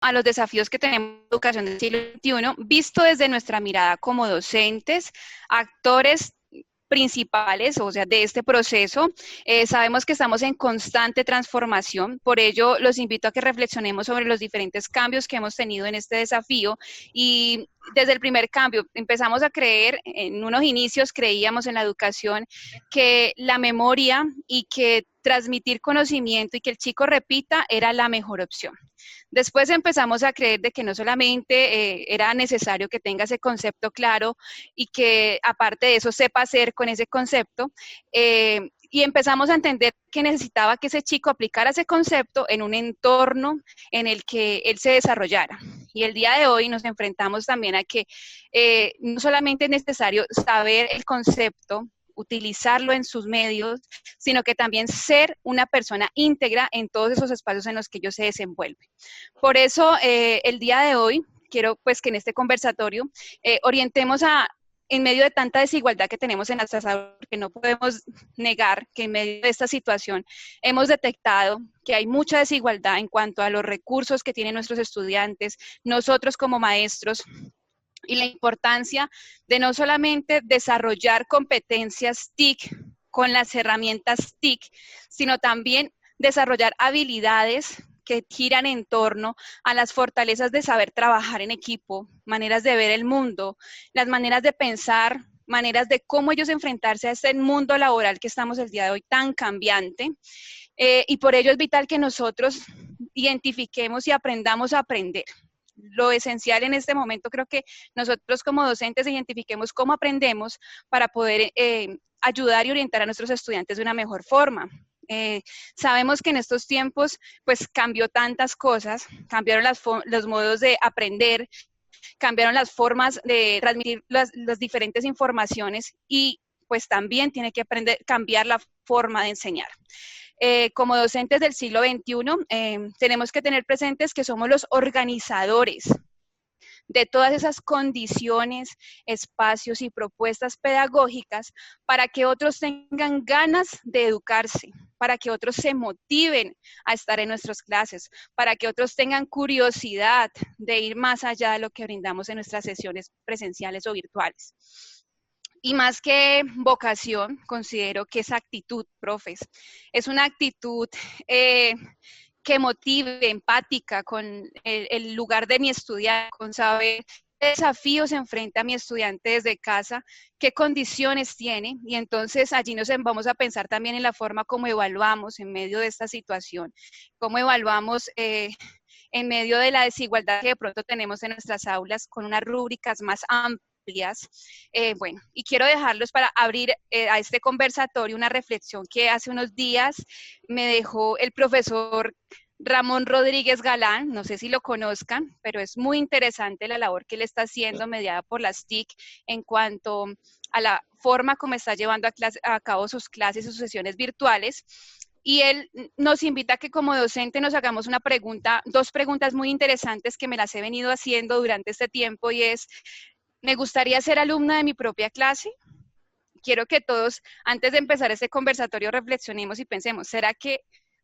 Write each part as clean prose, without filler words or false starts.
a los desafíos que tenemos en la educación del siglo XXI, visto desde nuestra mirada como docentes, actores principales, o sea, de este proceso. Sabemos que estamos en constante transformación, por ello los invito a que reflexionemos sobre los diferentes cambios que hemos tenido en este desafío y desde el primer cambio empezamos a creer, en unos inicios creíamos en la educación que la memoria y que transmitir conocimiento y que el chico repita era la mejor opción. Después empezamos a creer de que no solamente era necesario que tenga ese concepto claro y que aparte de eso sepa hacer con ese concepto, y empezamos a entender que necesitaba que ese chico aplicara ese concepto en un entorno en el que él se desarrollara. Y el día de hoy nos enfrentamos también a que no solamente es necesario saber el concepto, utilizarlo en sus medios, sino que también ser una persona íntegra en todos esos espacios en los que ellos se desenvuelven. Por eso, el día de hoy, quiero pues que en este conversatorio orientemos en medio de tanta desigualdad que tenemos en nuestras aulas, porque no podemos negar que en medio de esta situación hemos detectado que hay mucha desigualdad en cuanto a los recursos que tienen nuestros estudiantes, nosotros como maestros, y la importancia de no solamente desarrollar competencias TIC con las herramientas TIC, sino también desarrollar habilidades que giran en torno a las fortalezas de saber trabajar en equipo, maneras de ver el mundo, las maneras de pensar, maneras de cómo ellos enfrentarse a este mundo laboral que estamos el día de hoy tan cambiante. Y por ello es vital que nosotros identifiquemos y aprendamos a aprender. Lo esencial en este momento creo que nosotros como docentes identifiquemos cómo aprendemos para poder ayudar y orientar a nuestros estudiantes de una mejor forma. Sabemos que en estos tiempos pues cambió tantas cosas, cambiaron los modos de aprender, cambiaron las formas de transmitir las diferentes informaciones y pues también tiene que cambiar la forma de enseñar. Como docentes del siglo XXI, tenemos que tener presentes que somos los organizadores de todas esas condiciones, espacios y propuestas pedagógicas para que otros tengan ganas de educarse, para que otros se motiven a estar en nuestras clases, para que otros tengan curiosidad de ir más allá de lo que brindamos en nuestras sesiones presenciales o virtuales. Y más que vocación, considero que es actitud, profes. Es una actitud que motive, empática con el lugar de mi estudiante, con saber qué desafíos enfrenta mi estudiante desde casa, qué condiciones tiene, y entonces allí nos vamos a pensar también en la forma como evaluamos en medio de esta situación, cómo evaluamos en medio de la desigualdad que de pronto tenemos en nuestras aulas con unas rúbricas más amplias. Bueno, y quiero dejarlos para abrir a este conversatorio una reflexión que hace unos días me dejó el profesor Ramón Rodríguez Galán, no sé si lo conozcan, pero es muy interesante la labor que él está haciendo mediada por las TIC en cuanto a la forma como está llevando a cabo sus clases y sus sesiones virtuales. Y él nos invita a que como docente nos hagamos una pregunta, dos preguntas muy interesantes que me las he venido haciendo durante este tiempo y es, ¿me gustaría ser alumna de mi propia clase? Quiero que todos, antes de empezar este conversatorio, reflexionemos y pensemos, ¿será que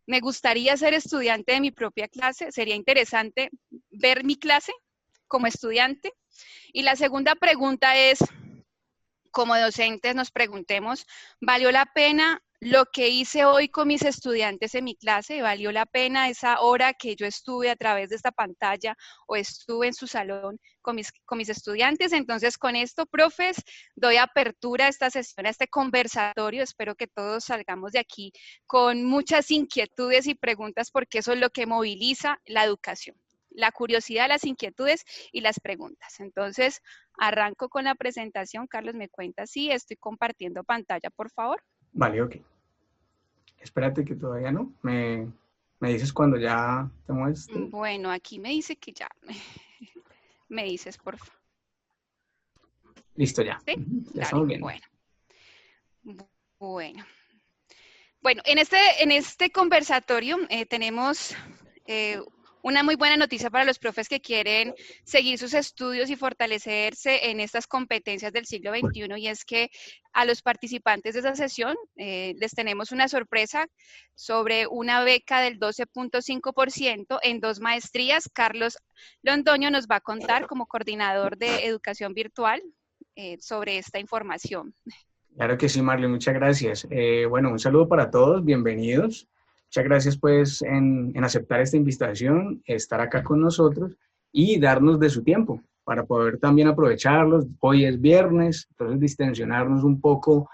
me gustaría ser estudiante de mi propia clase? ¿Sería interesante ver mi clase como estudiante? Y la segunda pregunta es, como docentes nos preguntemos, ¿valió la pena lo que hice hoy con mis estudiantes en mi clase? ¿Valió la pena esa hora que yo estuve a través de esta pantalla o estuve en su salón con mis estudiantes? Entonces, con esto, profes, doy apertura a esta sesión, a este conversatorio. Espero que todos salgamos de aquí con muchas inquietudes y preguntas, porque eso es lo que moviliza la educación. La curiosidad, las inquietudes y las preguntas. Entonces, arranco con la presentación. Carlos, ¿me cuenta si estoy compartiendo pantalla, por favor? Vale, ok. Espérate que todavía no. Me dices cuando ya te muestre. Bueno, aquí me dice que ya. Me dices, por favor. Listo, ya. ¿Sí? Ya Dale, estamos viendo. Bueno. Bueno, en este conversatorio tenemos una muy buena noticia para los profes que quieren seguir sus estudios y fortalecerse en estas competencias del siglo XXI, y es que a los participantes de esa sesión les tenemos una sorpresa sobre una beca del 12.5% en 2 maestrías. Carlos Londoño nos va a contar como coordinador de educación virtual sobre esta información. Claro que sí, Marley, muchas gracias. Bueno, un saludo para todos, bienvenidos. Muchas gracias pues en aceptar esta invitación, estar acá con nosotros y darnos de su tiempo para poder también aprovecharlos. Hoy es viernes, entonces distensionarnos un poco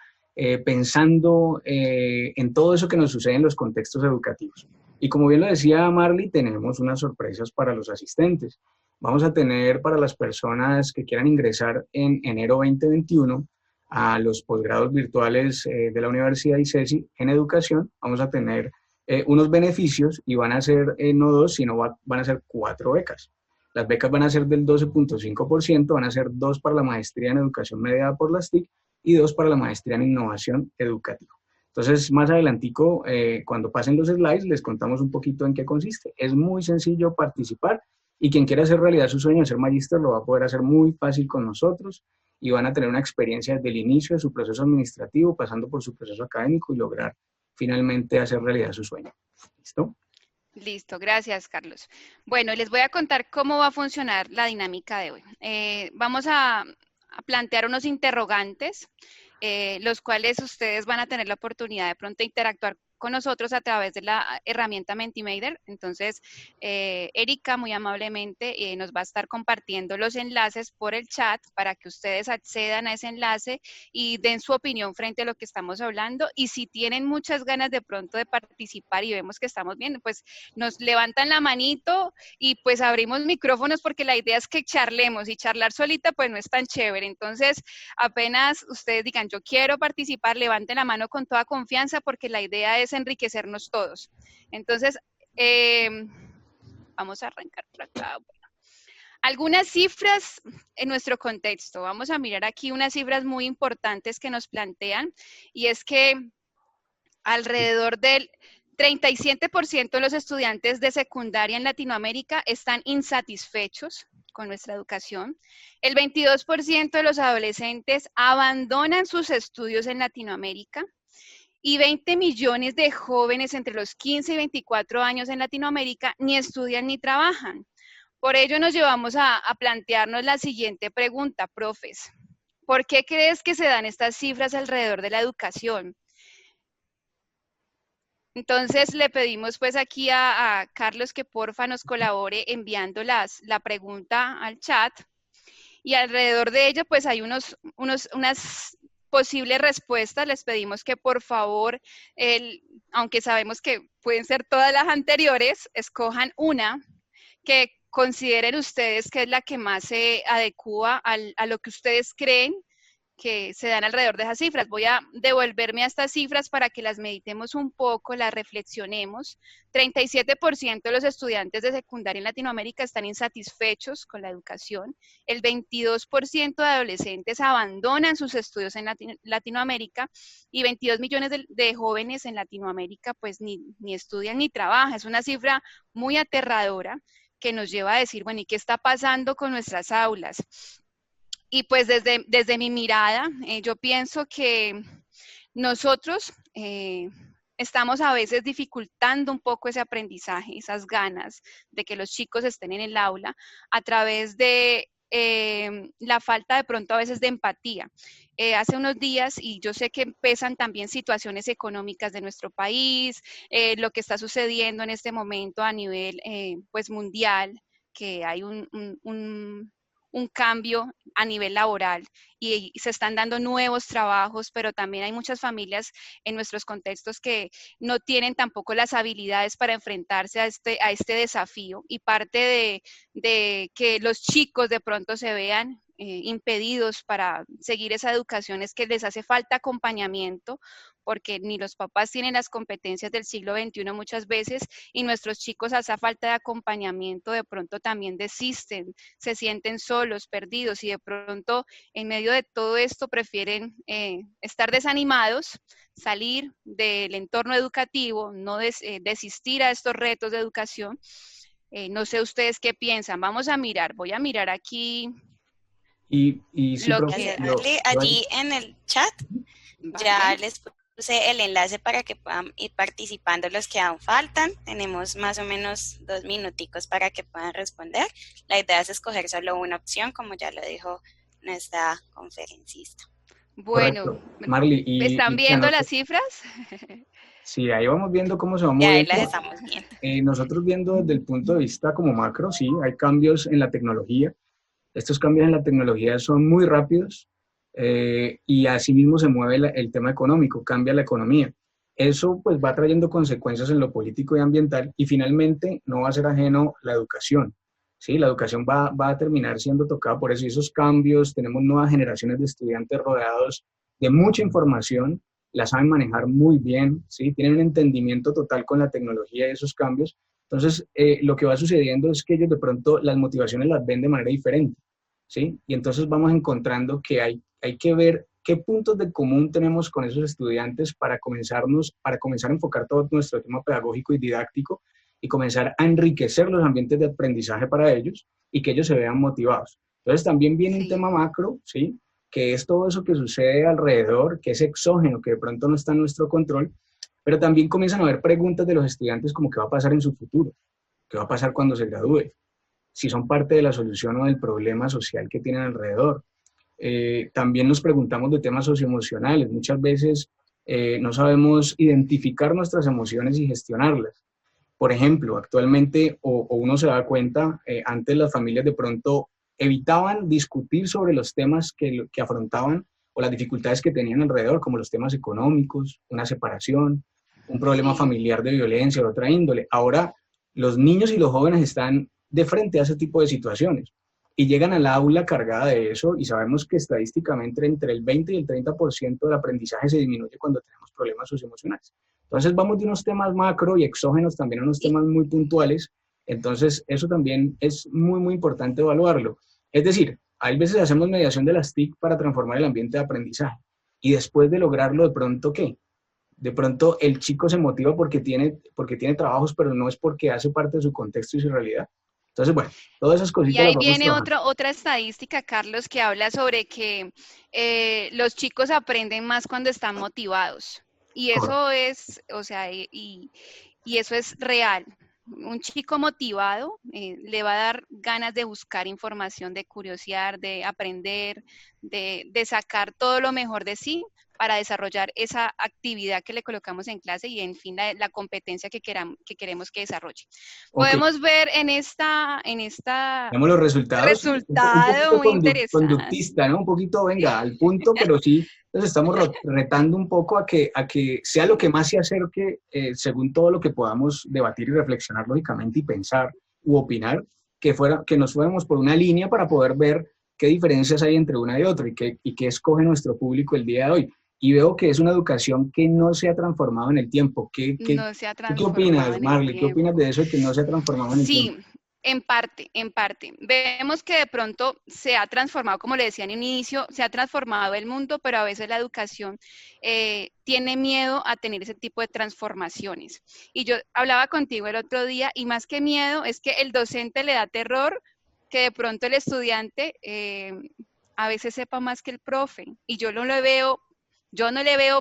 pensando en todo eso que nos sucede en los contextos educativos. Y como bien lo decía Marley, tenemos unas sorpresas para los asistentes. Vamos a tener para las personas que quieran ingresar en enero 2021 a los posgrados virtuales de la Universidad ICESI en educación, vamos a tener unos beneficios y van a ser no 2, sino van a ser 4 becas. Las becas van a ser del 12.5%, van a ser 2 para la maestría en educación mediada por las TIC y 2 para la maestría en innovación educativa. Entonces, más adelantico, cuando pasen los slides, les contamos un poquito en qué consiste. Es muy sencillo participar y quien quiera hacer realidad su sueño de ser magíster lo va a poder hacer muy fácil con nosotros y van a tener una experiencia desde el inicio de su proceso administrativo, pasando por su proceso académico y lograr finalmente hacer realidad su sueño. ¿Listo? Listo, gracias, Carlos. Bueno, les voy a contar cómo va a funcionar la dinámica de hoy. Vamos a plantear unos interrogantes, los cuales ustedes van a tener la oportunidad de pronto interactuar con nosotros a través de la herramienta Mentimeter. Entonces, Erika muy amablemente nos va a estar compartiendo los enlaces por el chat para que ustedes accedan a ese enlace y den su opinión frente a lo que estamos hablando. Y si tienen muchas ganas de pronto de participar y vemos que estamos bien, pues nos levantan la manito y pues abrimos micrófonos, porque la idea es que charlemos, y charlar solita pues no es tan chévere. Entonces, apenas ustedes digan yo quiero participar, levanten la mano con toda confianza, porque la idea es enriquecernos todos. Entonces, vamos a arrancar por acá. Bueno, algunas cifras en nuestro contexto. Vamos a mirar aquí unas cifras muy importantes que nos plantean, y es que alrededor del 37% de los estudiantes de secundaria en Latinoamérica están insatisfechos con nuestra educación. El 22% de los adolescentes abandonan sus estudios en Latinoamérica. Y 20 millones de jóvenes entre los 15 y 24 años en Latinoamérica ni estudian ni trabajan. Por ello nos llevamos a plantearnos la siguiente pregunta, profes. ¿Por qué crees que se dan estas cifras alrededor de la educación? Entonces le pedimos pues aquí a Carlos que porfa nos colabore enviando la pregunta al chat, y alrededor de ello pues hay unas posibles respuestas. Les pedimos que por favor, aunque sabemos que pueden ser todas las anteriores, escojan una que consideren ustedes que es la que más se adecua a lo que ustedes creen que se dan alrededor de esas cifras. Voy a devolverme a estas cifras para que las meditemos un poco, las reflexionemos. 37% de los estudiantes de secundaria en Latinoamérica están insatisfechos con la educación. El 22% de adolescentes abandonan sus estudios en Latinoamérica, y 22 millones de jóvenes en Latinoamérica pues ni estudian ni trabajan. Es una cifra muy aterradora que nos lleva a decir, bueno, ¿y qué está pasando con nuestras aulas? Y pues desde mi mirada, yo pienso que nosotros estamos a veces dificultando un poco ese aprendizaje, esas ganas de que los chicos estén en el aula, a través de la falta de pronto a veces de empatía. Hace unos días, y yo sé que pesan también situaciones económicas de nuestro país, lo que está sucediendo en este momento a nivel pues mundial, que hay un cambio a nivel laboral y se están dando nuevos trabajos, pero también hay muchas familias en nuestros contextos que no tienen tampoco las habilidades para enfrentarse a este desafío, y parte de que los chicos de pronto se vean impedidos para seguir esa educación es que les hace falta acompañamiento, porque ni los papás tienen las competencias del siglo XXI muchas veces, y nuestros chicos a esa falta de acompañamiento de pronto también desisten, se sienten solos, perdidos, y de pronto en medio de todo esto prefieren estar desanimados, salir del entorno educativo, no desistir a estos retos de educación, No sé ustedes qué piensan. Vamos a mirar, voy a mirar aquí Y sí, lo profe, que... Gracias, Marley. Allí en el chat ya Vale. les puse el enlace para que puedan ir participando los que aún faltan. Tenemos más o menos 2 minuticos para que puedan responder. La idea es escoger solo una opción, como ya lo dijo nuestra conferencista. Bueno, correcto. Marley, ¿están y viendo las cifras? sí, ahí vamos viendo cómo se va Ya ahí moviendo. las estamos viendo. Nosotros viendo desde el punto de vista como macro, sí, hay cambios en la tecnología. Estos cambios en la tecnología son muy rápidos y asimismo se mueve el tema económico, cambia la economía. Eso pues va trayendo consecuencias en lo político y ambiental y finalmente no va a ser ajeno la educación. Sí, la educación va a terminar siendo tocada por eso y esos cambios, tenemos nuevas generaciones de estudiantes rodeados de mucha información, la saben manejar muy bien, ¿sí? Tienen un entendimiento total con la tecnología y esos cambios. Entonces, lo que va sucediendo es que ellos de pronto las motivaciones las ven de manera diferente, ¿sí? Y entonces vamos encontrando que hay que ver qué puntos de común tenemos con esos estudiantes para comenzar a enfocar todo nuestro tema pedagógico y didáctico y comenzar a enriquecer los ambientes de aprendizaje para ellos y que ellos se vean motivados. Entonces también viene un tema macro, ¿sí? Que es todo eso que sucede alrededor, que es exógeno, que de pronto no está en nuestro control, pero también comienzan a haber preguntas de los estudiantes como qué va a pasar en su futuro, qué va a pasar cuando se gradúe, si son parte de la solución o del problema social que tienen alrededor. También nos preguntamos de temas socioemocionales. Muchas veces no sabemos identificar nuestras emociones y gestionarlas. Por ejemplo, actualmente, o uno se da cuenta, antes las familias de pronto evitaban discutir sobre los temas que afrontaban o las dificultades que tenían alrededor, como los temas económicos, una separación, un problema familiar de violencia o otra índole. Ahora, los niños y los jóvenes están de frente a ese tipo de situaciones y llegan al aula cargada de eso y sabemos que estadísticamente entre el 20 y el 30% del aprendizaje se disminuye cuando tenemos problemas socioemocionales. Entonces vamos de unos temas macro y exógenos también a unos temas muy puntuales, entonces eso también es muy, muy importante evaluarlo. Es decir, hay veces hacemos mediación de las TIC para transformar el ambiente de aprendizaje y después de lograrlo, de pronto, ¿qué? De pronto el chico se motiva porque tiene trabajos, pero no es porque hace parte de su contexto y su realidad. Entonces, bueno, todas esas Y cositas las ahí vamos viene trabajando. otra estadística, Carlos, que habla sobre que los chicos aprenden más cuando están motivados. Y Correcto. eso es, o sea, y eso es real. Un chico motivado le va a dar ganas de buscar información, de curiosear, de aprender, de sacar todo lo mejor de sí para desarrollar esa actividad que le colocamos en clase y, en fin, la competencia que queremos que desarrolle. Ok, Podemos ver en esta vemos los resultados, un resultado poquito muy interesante. conductista, ¿no? Un poquito, venga, al punto, pero sí, nos estamos retando un poco a que sea lo que más se acerque, según todo lo que podamos debatir y reflexionar lógicamente y pensar u opinar, que nos fuéramos por una línea para poder ver qué diferencias hay entre una y otra y qué escoge nuestro público el día de hoy. Y veo que es una educación que no se ha transformado en el tiempo. No se ha ¿Tú qué transformado opinas, en el Marley? ¿Qué opinas tiempo. de eso de que no se ha transformado en el tiempo? Sí, en parte, en parte. Vemos que de pronto se ha transformado, como le decía en un inicio, se ha transformado el mundo, pero a veces la educación tiene miedo a tener ese tipo de transformaciones. Y yo hablaba contigo el otro día, y más que miedo, es que el docente le da terror que de pronto el estudiante a veces sepa más que el profe. Y yo no le veo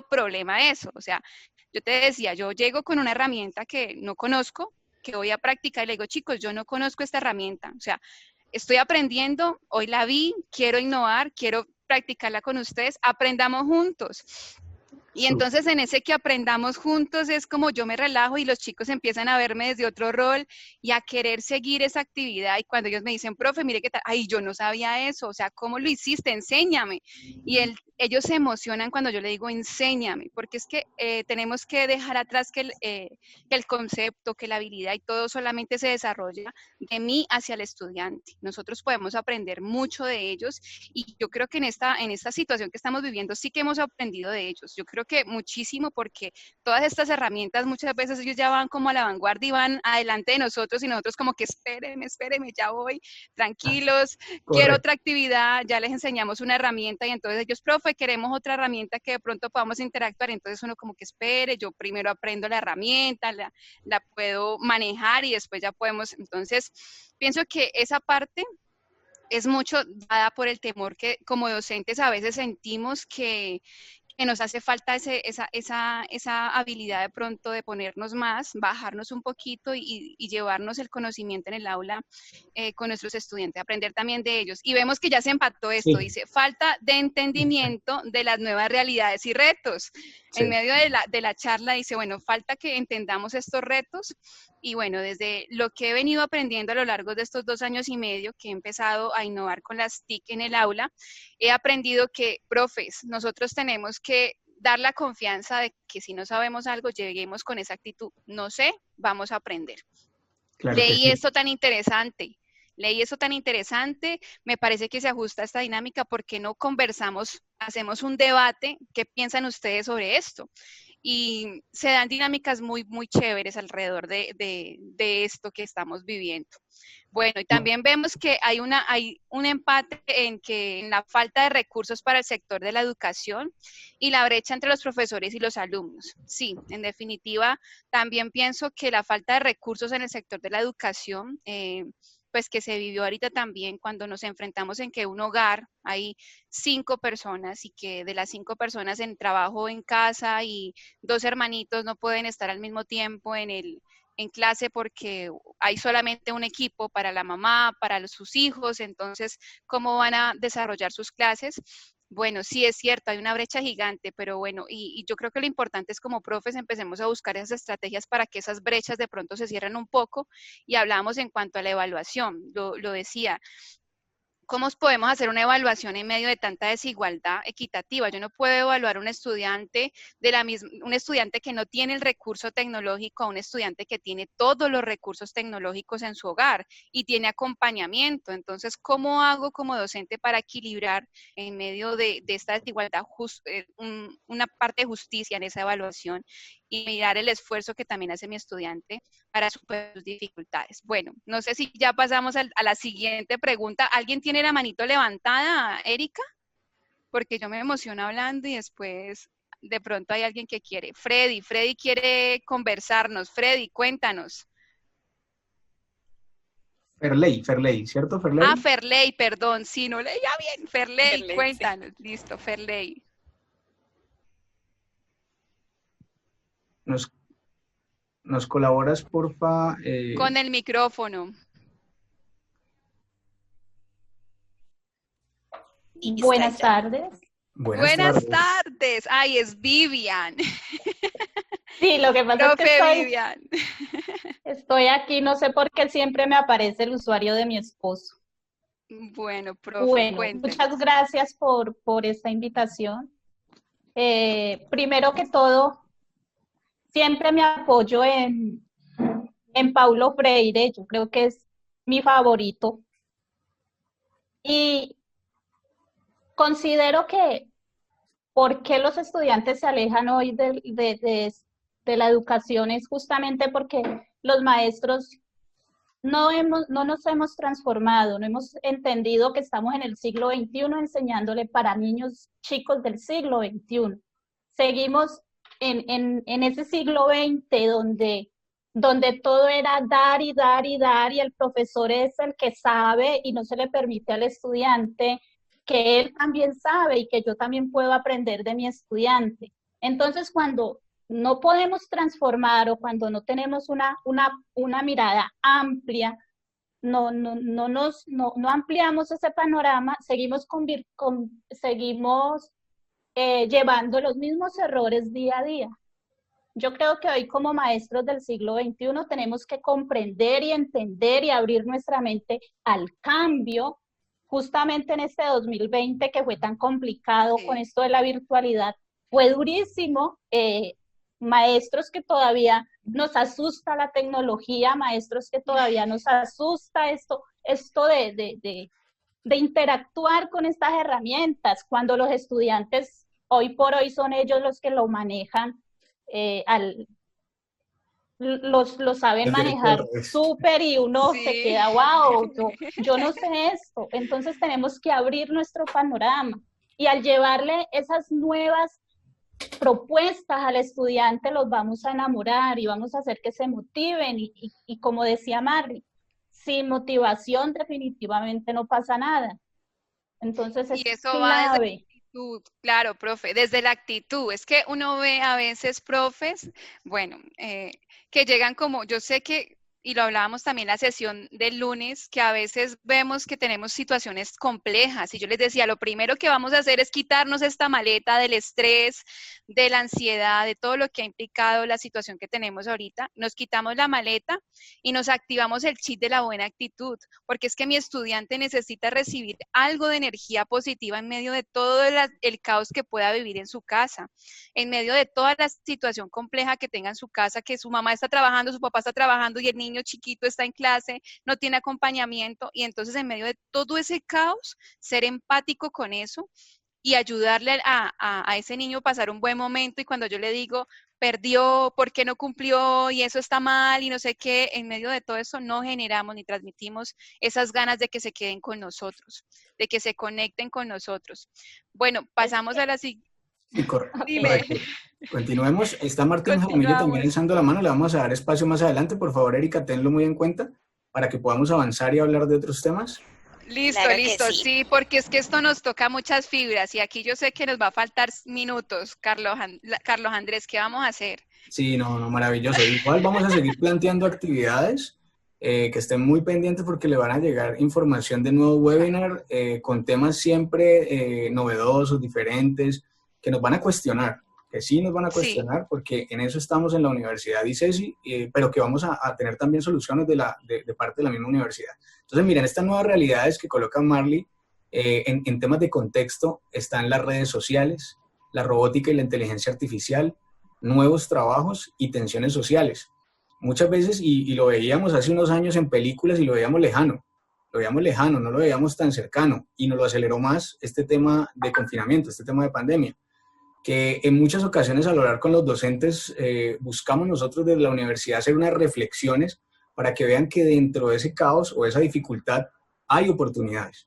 problema a eso. O sea, yo te decía, yo llego con una herramienta que no conozco, que voy a practicar y le digo, chicos, yo no conozco esta herramienta. O sea, estoy aprendiendo, hoy la vi, quiero innovar, quiero practicarla con ustedes, aprendamos juntos. Y entonces en ese que aprendamos juntos es como yo me relajo y los chicos empiezan a verme desde otro rol y a querer seguir esa actividad. Y cuando ellos me dicen, profe, mire qué tal, ay, yo no sabía eso, o sea, ¿cómo lo hiciste? Enséñame. Y ellos se emocionan cuando yo le digo, enséñame, porque es que tenemos que dejar atrás que el concepto, que la habilidad y todo solamente se desarrolla de mí hacia el estudiante. Nosotros podemos aprender mucho de ellos y yo creo que en esta situación que estamos viviendo sí que hemos aprendido de ellos. Yo creo que muchísimo, porque todas estas herramientas muchas veces ellos ya van como a la vanguardia y van adelante de nosotros, y nosotros como que espérenme, ya voy, tranquilos, quiero Correcto. otra actividad, ya les enseñamos una herramienta y entonces ellos, profe, queremos otra herramienta que de pronto podamos interactuar, entonces uno como que espere, yo primero aprendo la herramienta, la puedo manejar y después ya podemos, entonces pienso que esa parte es mucho dada por el temor que como docentes a veces sentimos que nos hace falta esa habilidad de pronto de ponernos más, bajarnos un poquito y llevarnos el conocimiento en el aula con nuestros estudiantes, aprender también de ellos. Y vemos que ya se empató esto, Sí, dice, falta de entendimiento de las nuevas realidades y retos. En sí. medio de la charla dice, bueno, falta que entendamos estos retos. Y bueno, desde lo que he venido aprendiendo a lo largo de estos 2 años y medio que he empezado a innovar con las TIC en el aula, he aprendido que, profes, nosotros tenemos que dar la confianza de que si no sabemos algo, lleguemos con esa actitud. No sé, vamos a aprender. Claro que Leí sí. esto tan interesante. Leí eso tan interesante, me parece que se ajusta a esta dinámica, porque no conversamos, hacemos un debate, ¿qué piensan ustedes sobre esto? Y se dan dinámicas muy, muy chéveres alrededor de esto que estamos viviendo. Bueno, y No, también vemos que hay un empate en la falta de recursos para el sector de la educación y la brecha entre los profesores y los alumnos. Sí, en definitiva, también pienso que la falta de recursos en el sector de la educación, pues que se vivió ahorita también cuando nos enfrentamos en que un hogar hay 5 personas y que de las 5 personas en trabajo en casa y 2 hermanitos no pueden estar al mismo tiempo en clase porque hay solamente un equipo para la mamá, para sus hijos, entonces, ¿cómo van a desarrollar sus clases? Bueno, sí es cierto, hay una brecha gigante, pero bueno, y yo creo que lo importante es como profes empecemos a buscar esas estrategias para que esas brechas de pronto se cierren un poco, y hablamos en cuanto a la evaluación, lo decía, ¿cómo podemos hacer una evaluación en medio de tanta desigualdad equitativa? Yo no puedo evaluar un estudiante un estudiante que no tiene el recurso tecnológico a un estudiante que tiene todos los recursos tecnológicos en su hogar y tiene acompañamiento. Entonces, ¿cómo hago como docente para equilibrar en medio de esta desigualdad una parte de justicia en esa evaluación y mirar el esfuerzo que también hace mi estudiante para superar sus dificultades? Bueno, no sé si ya pasamos a la siguiente pregunta. ¿Alguien tiene la manito levantada, Erika? Porque yo me emociono hablando y después de pronto hay alguien que quiere. Freddy quiere conversarnos. Freddy, cuéntanos. Ferley, ¿cierto, Ah, Ferley? Ferley, perdón, sí, no leía bien. Ferley, Excelente. cuéntanos. Listo, Ferley. ¿Nos, nos colaboras, porfa? Con el micrófono. Lista Buenas ya. tardes. Buenas Buenas tardes. tardes. Ay, es Vivian. Sí, lo que pasa es que Profe Vivian. estoy aquí, no sé por qué siempre me aparece el usuario de mi esposo. Bueno, profe, Bueno, muchas cuéntenos. gracias por esta invitación. Primero que todo, siempre me apoyo en Paulo Freire, yo creo que es mi favorito. Y considero que por qué los estudiantes se alejan hoy de la educación es justamente porque los maestros no nos hemos transformado, no hemos entendido que estamos en el siglo XXI enseñándole para niños chicos del siglo XXI. Seguimos en ese siglo XX donde todo era dar y dar y dar, y el profesor es el que sabe y no se le permite al estudiante que él también sabe y que yo también puedo aprender de mi estudiante. Entonces, cuando no podemos transformar o cuando no tenemos una mirada amplia, no ampliamos ese panorama, seguimos llevando los mismos errores día a día. Yo creo que hoy como maestros del siglo XXI tenemos que comprender y entender y abrir nuestra mente al cambio, justamente en este 2020 que fue tan complicado con Sí. esto de la virtualidad. Fue durísimo, maestros que todavía nos asusta la tecnología, maestros que todavía nos asusta esto de interactuar con estas herramientas, cuando los estudiantes hoy por hoy son ellos los que lo manejan, lo saben Es directo al manejar revés. súper y uno se Sí. queda, wow, yo no sé esto. Entonces tenemos que abrir nuestro panorama y al llevarle esas nuevas propuestas al estudiante los vamos a enamorar y vamos a hacer que se motiven y como decía Marley, sin motivación definitivamente no pasa nada. Entonces es Y eso va desde la clave. actitud, claro, profe, desde la actitud. Es que uno ve a veces profes, bueno, que llegan como, yo sé que, y lo hablábamos también en la sesión del lunes, que a veces vemos que tenemos situaciones complejas. Y yo les decía, lo primero que vamos a hacer es quitarnos esta maleta del estrés, de la ansiedad, de todo lo que ha implicado la situación que tenemos ahorita. Nos quitamos la maleta y nos activamos el chip de la buena actitud, porque es que mi estudiante necesita recibir algo de energía positiva en medio de todo el caos que pueda vivir en su casa, en medio de toda la situación compleja que tenga en su casa, que su mamá está trabajando, su papá está trabajando y el niño chiquito está en clase, no tiene acompañamiento, y entonces en medio de todo ese caos, ser empático con eso y ayudarle a ese niño a pasar un buen momento. Y cuando yo le digo, perdió, ¿por qué no cumplió? Y eso está mal y no sé qué, en medio de todo eso no generamos ni transmitimos esas ganas de que se queden con nosotros, de que se conecten con nosotros. Bueno, pasamos a la siguiente. Sí, Dime, correcto. Continuemos. Está Martín Jaramillo también continuamos. alzando la mano. Le vamos a dar espacio más adelante. Por favor, Erika, tenlo muy en cuenta para que podamos avanzar y hablar de otros temas. Listo, Claro que listo, sí. sí, porque es que esto nos toca muchas fibras y aquí yo sé que nos va a faltar minutos, Carlos Andrés, ¿qué vamos a hacer? Sí, no, no, maravilloso. Igual vamos a seguir planteando actividades que estén muy pendientes porque le van a llegar información de nuevo webinar con temas siempre novedosos, diferentes, que nos van a cuestionar, que sí nos van a Sí, cuestionar porque en eso estamos en la Universidad ICESI, pero que vamos a tener también soluciones de parte de la misma universidad. Entonces, miren, estas nuevas realidades que coloca Marley en temas de contexto están las redes sociales, la robótica y la inteligencia artificial, nuevos trabajos y tensiones sociales. Muchas veces, y lo veíamos hace unos años en películas y lo veíamos lejano, no lo veíamos tan cercano y nos lo aceleró más este tema de confinamiento, este tema de pandemia, que en muchas ocasiones al hablar con los docentes buscamos nosotros desde la universidad hacer unas reflexiones para que vean que dentro de ese caos o esa dificultad hay oportunidades.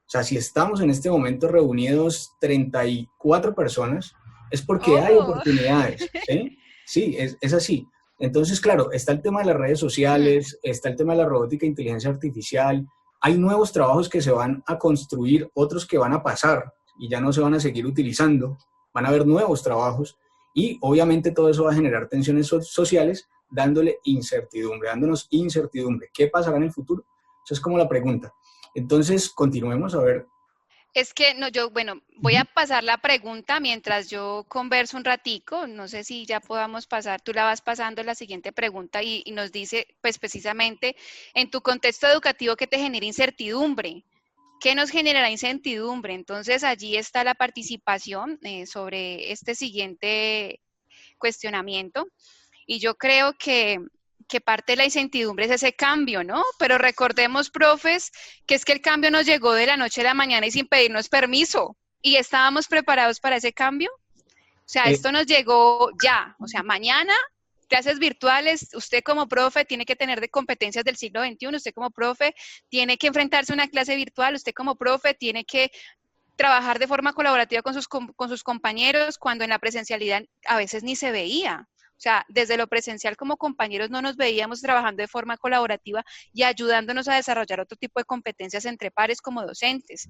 O sea, si estamos en este momento reunidos 34 personas, es porque hay oh, oportunidades, ¿sí? Sí, es así. Entonces, claro, está el tema de las redes sociales, está el tema de la robótica e inteligencia artificial, hay nuevos trabajos que se van a construir, otros que van a pasar y ya no se van a seguir utilizando, van a haber nuevos trabajos y obviamente todo eso va a generar tensiones sociales dándole incertidumbre, dándonos incertidumbre. ¿Qué pasará en el futuro? Esa es como la pregunta. Entonces, continuemos a ver. es que no, yo, bueno, voy a pasar la pregunta mientras yo converso un ratico, no sé si ya podamos pasar, tú la vas pasando la siguiente pregunta y nos dice, pues precisamente, en tu contexto educativo, ¿qué te genera incertidumbre? ¿Qué nos generará incertidumbre? Entonces allí está la participación sobre este siguiente cuestionamiento. Y yo creo que parte de la incertidumbre es ese cambio, ¿no? Pero recordemos, profes, que es que el cambio nos llegó de la noche a la mañana y sin pedirnos permiso. ¿Y estábamos preparados para ese cambio? O sea, Eh, esto nos llegó ya. O sea, mañana clases virtuales, usted como profe tiene que tener de competencias del siglo XXI, usted como profe tiene que enfrentarse a una clase virtual, usted como profe tiene que trabajar de forma colaborativa con sus compañeros cuando en la presencialidad a veces ni se veía. O sea, desde lo presencial como compañeros no nos veíamos trabajando de forma colaborativa y ayudándonos a desarrollar otro tipo de competencias entre pares como docentes.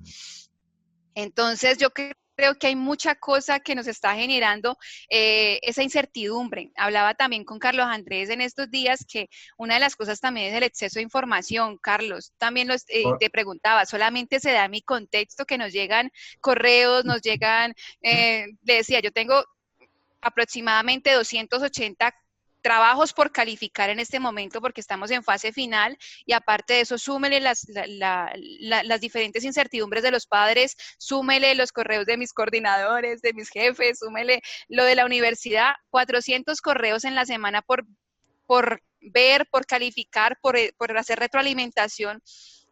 Entonces, yo creo que hay mucha cosa que nos está generando esa incertidumbre. Hablaba también con Carlos Andrés en estos días que una de las cosas también es el exceso de información. Carlos, también te preguntaba, ¿solamente se da en mi contexto que nos llegan correos, nos llegan, le decía, yo tengo aproximadamente 280 trabajos por calificar en este momento porque estamos en fase final y aparte de eso súmele las diferentes incertidumbres de los padres, súmele los correos de mis coordinadores, de mis jefes, súmele lo de la universidad, 400 correos en la semana por ver, por calificar, por hacer retroalimentación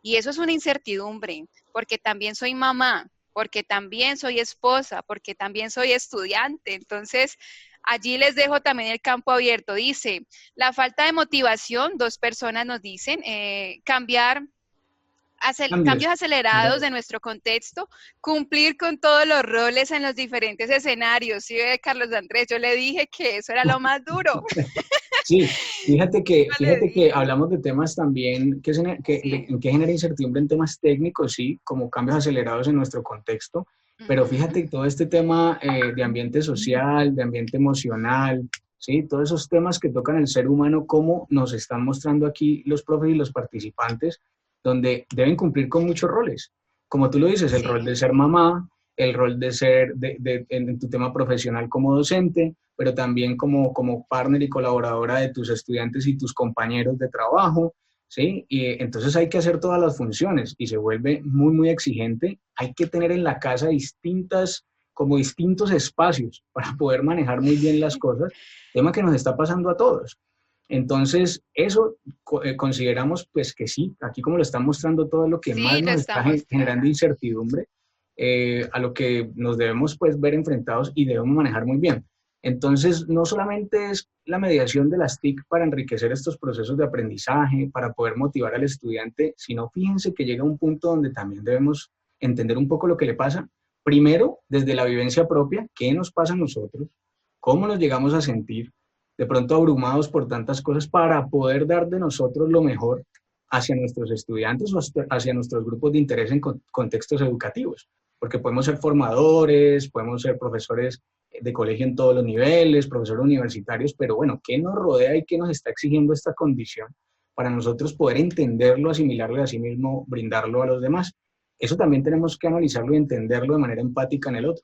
y eso es una incertidumbre porque también soy mamá. porque también soy esposa, porque también soy estudiante. Entonces, allí les dejo también el campo abierto. Dice, la falta de motivación, 2 personas nos dicen, cambios acelerados de nuestro contexto, cumplir con todos los roles en los diferentes escenarios. Sí, Carlos Andrés, yo le dije que eso era lo más duro. Sí, fíjate que hablamos de temas también que genera incertidumbre en temas técnicos, sí, como cambios acelerados en nuestro contexto, pero fíjate que todo este tema de ambiente social, de ambiente emocional, sí, todos esos temas que tocan el ser humano, como nos están mostrando aquí los profes y los participantes, donde deben cumplir con muchos roles. Como tú lo dices, el rol de ser mamá, el rol de ser en tu tema profesional como docente, pero también como partner y colaboradora de tus estudiantes y tus compañeros de trabajo, ¿sí? Y entonces hay que hacer todas las funciones y se vuelve muy, muy exigente. Hay que tener en la casa distintos espacios para poder manejar muy bien las cosas, tema que nos está pasando a todos. Entonces, eso consideramos pues que sí, aquí como lo están mostrando, todo lo que más nos está generando incertidumbre, a lo que nos debemos pues ver enfrentados y debemos manejar muy bien. Entonces, no solamente es la mediación de las TIC para enriquecer estos procesos de aprendizaje, para poder motivar al estudiante, sino fíjense que llega un punto donde también debemos entender un poco lo que le pasa. Primero, desde la vivencia propia, ¿qué nos pasa a nosotros? ¿Cómo nos llegamos a sentir? De pronto abrumados por tantas cosas, para poder dar de nosotros lo mejor hacia nuestros estudiantes o hacia nuestros grupos de interés en contextos educativos. Porque podemos ser formadores, podemos ser profesores de colegio en todos los niveles, profesores universitarios, pero bueno, ¿qué nos rodea y qué nos está exigiendo esta condición para nosotros poder entenderlo, asimilarlo y asimismo brindarlo a los demás? Eso también tenemos que analizarlo y entenderlo de manera empática en el otro.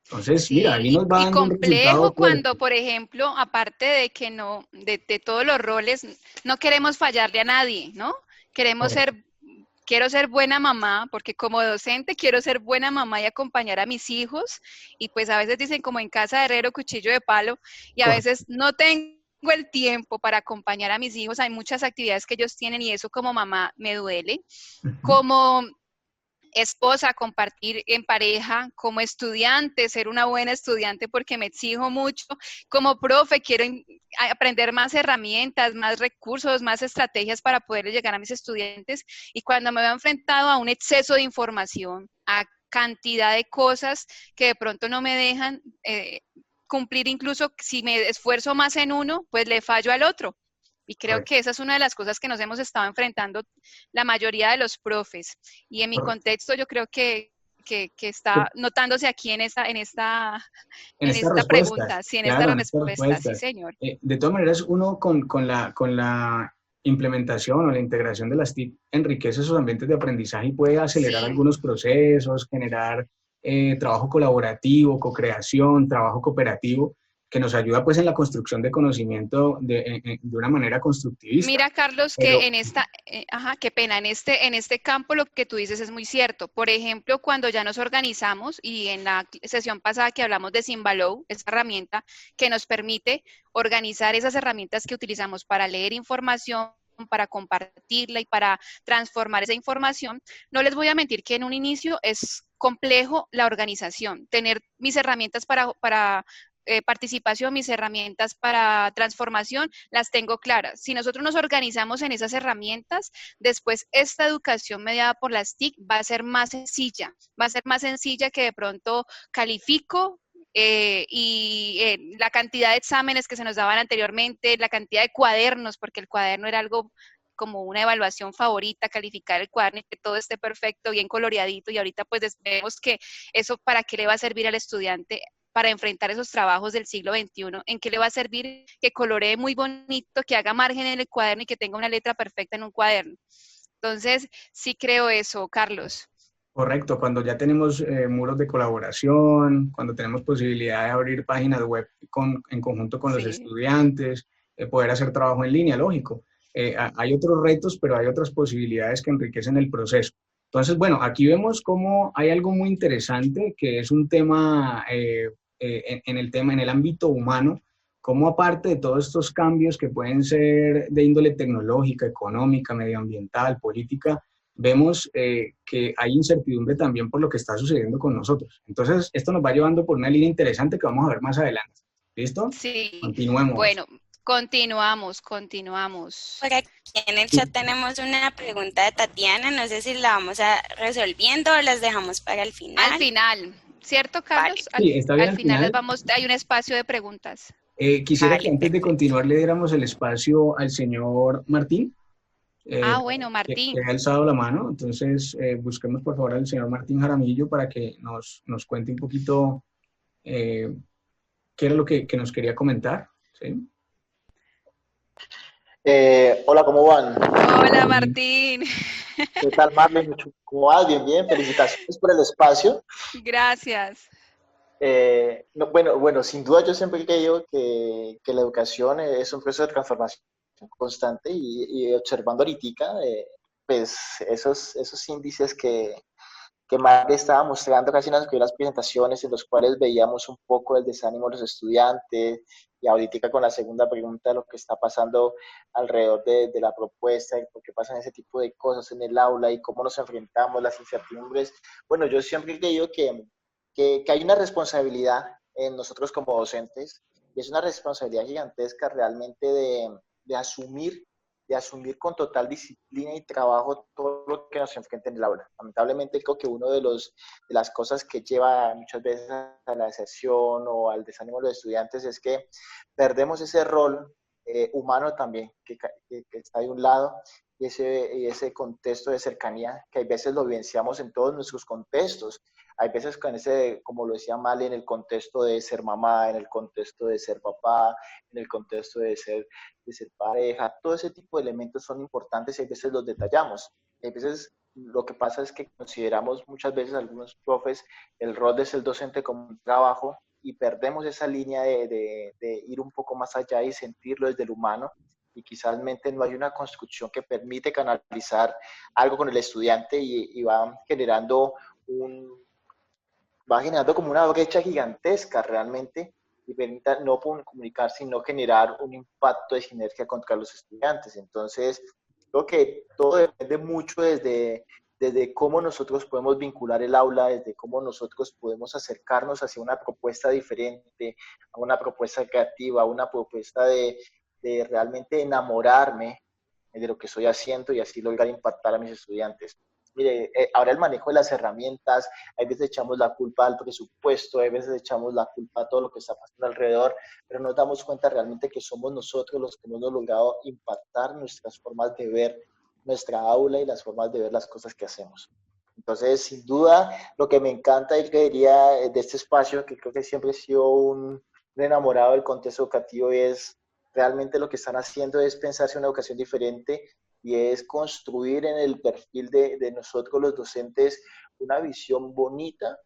Entonces, sí, mira, ahí nos va dando un resultado complejo cuando, por ejemplo, aparte de que no, de todos los roles, no queremos fallarle a nadie, ¿no? Quiero ser buena mamá, porque como docente quiero ser buena mamá y acompañar a mis hijos, y pues a veces dicen como en casa de herrero, cuchillo de palo, y a veces no tengo el tiempo para acompañar a mis hijos, hay muchas actividades que ellos tienen y eso como mamá me duele, como esposa, compartir en pareja, como estudiante, ser una buena estudiante porque me exijo mucho, como profe quiero aprender más herramientas, más recursos, más estrategias para poder llegar a mis estudiantes, y cuando me veo enfrentado a un exceso de información, a cantidad de cosas que de pronto no me dejan cumplir, incluso si me esfuerzo más en uno, pues le fallo al otro. Y creo que esa es una de las cosas que nos hemos estado enfrentando la mayoría de los profes. Y en mi contexto yo creo que está notándose aquí en esta pregunta, sí, en esta respuesta, sí, señor. De todas maneras, uno con la implementación o la integración de las TIC enriquece esos ambientes de aprendizaje y puede acelerar algunos procesos, generar trabajo colaborativo, co-creación, trabajo cooperativo, que nos ayuda pues en la construcción de conocimiento de una manera constructivista. Mira, Carlos, que en esta, qué pena, en este campo lo que tú dices es muy cierto. Por ejemplo, cuando ya nos organizamos, y en la sesión pasada que hablamos de Simbalou, esta herramienta que nos permite organizar esas herramientas que utilizamos para leer información, para compartirla y para transformar esa información, no les voy a mentir que en un inicio es complejo la organización, tener mis herramientas para participación, mis herramientas para transformación, las tengo claras. Si nosotros nos organizamos en esas herramientas, después esta educación mediada por las TIC va a ser más sencilla que de pronto califico la cantidad de exámenes que se nos daban anteriormente, la cantidad de cuadernos, porque el cuaderno era algo como una evaluación favorita, calificar el cuaderno y que todo esté perfecto, bien coloreadito, y ahorita pues vemos que eso para qué le va a servir al estudiante para enfrentar esos trabajos del siglo XXI, ¿en qué le va a servir que coloree muy bonito, que haga margen en el cuaderno y que tenga una letra perfecta en un cuaderno? Entonces, sí creo eso, Carlos. Correcto, cuando ya tenemos muros de colaboración, cuando tenemos posibilidad de abrir páginas web en conjunto con los estudiantes, poder hacer trabajo en línea, lógico. Hay otros retos, pero hay otras posibilidades que enriquecen el proceso. Entonces, bueno, aquí vemos cómo hay algo muy interesante, que es un tema en el ámbito humano, cómo aparte de todos estos cambios que pueden ser de índole tecnológica, económica, medioambiental, política, vemos que hay incertidumbre también por lo que está sucediendo con nosotros. Entonces, esto nos va llevando por una línea interesante que vamos a ver más adelante. ¿Listo? Sí. Continuemos. Bueno, continuamos. Por aquí en el chat tenemos una pregunta de Tatiana, no sé si la vamos a resolviendo o las dejamos para el final. Al final, ¿cierto, Carlos? Vale. Sí, está bien, al final hay un espacio de preguntas. Quisiera que antes de continuar le diéramos el espacio al señor Martín. Bueno, Martín. Que ha alzado la mano, entonces busquemos por favor al señor Martín Jaramillo para que nos cuente un poquito qué era lo que nos quería comentar. ¿Sí? Hola, ¿cómo van? Hola, Martín. ¿Qué tal, Marlene? ¿Cómo vas? Bien, bien. Felicitaciones por el espacio. Gracias. Bueno, sin duda yo siempre he creído que la educación es un proceso de transformación constante y observando ahorita, pues esos índices que Marlene estaba mostrando casi en las primeras presentaciones, en los cuales veíamos un poco el desánimo de los estudiantes, y ahorita con la segunda pregunta de lo que está pasando alrededor de la propuesta, por qué pasan ese tipo de cosas en el aula y cómo nos enfrentamos, las incertidumbres. Bueno, yo siempre he creído que hay una responsabilidad en nosotros como docentes, y es una responsabilidad gigantesca realmente de asumir con total disciplina y trabajo todo lo que nos enfrenta en el aula. Lamentablemente creo que una de las cosas que lleva muchas veces a la deserción o al desánimo de los estudiantes es que perdemos ese rol humano también que está de un lado, y ese contexto de cercanía que a veces lo vivenciamos en todos nuestros contextos. Hay veces con ese, como lo decía Male, en el contexto de ser mamá, en el contexto de ser papá, en el contexto de ser pareja, todo ese tipo de elementos son importantes y a veces los detallamos. A veces lo que pasa es que consideramos muchas veces algunos profes el rol de ser docente como un trabajo y perdemos esa línea de ir un poco más allá y sentirlo desde el humano, y quizás no hay una construcción que permite canalizar algo con el estudiante y va generando como una brecha gigantesca realmente, y permita no comunicar, sino generar un impacto de sinergia contra los estudiantes. Entonces, creo que todo depende mucho desde cómo nosotros podemos vincular el aula, desde cómo nosotros podemos acercarnos hacia una propuesta diferente, a una propuesta creativa, a una propuesta de realmente enamorarme de lo que estoy haciendo y así lograr impactar a mis estudiantes. Mire, ahora el manejo de las herramientas, a veces echamos la culpa al presupuesto, a veces echamos la culpa a todo lo que está pasando alrededor, pero nos damos cuenta realmente que somos nosotros los que no hemos logrado impactar nuestras formas de ver nuestra aula y las formas de ver las cosas que hacemos. Entonces, sin duda, lo que me encanta y que diría de este espacio, que creo que siempre he sido un enamorado del contexto educativo, es realmente lo que están haciendo es pensarse una educación diferente, y es construir en el perfil de nosotros los docentes una visión bonita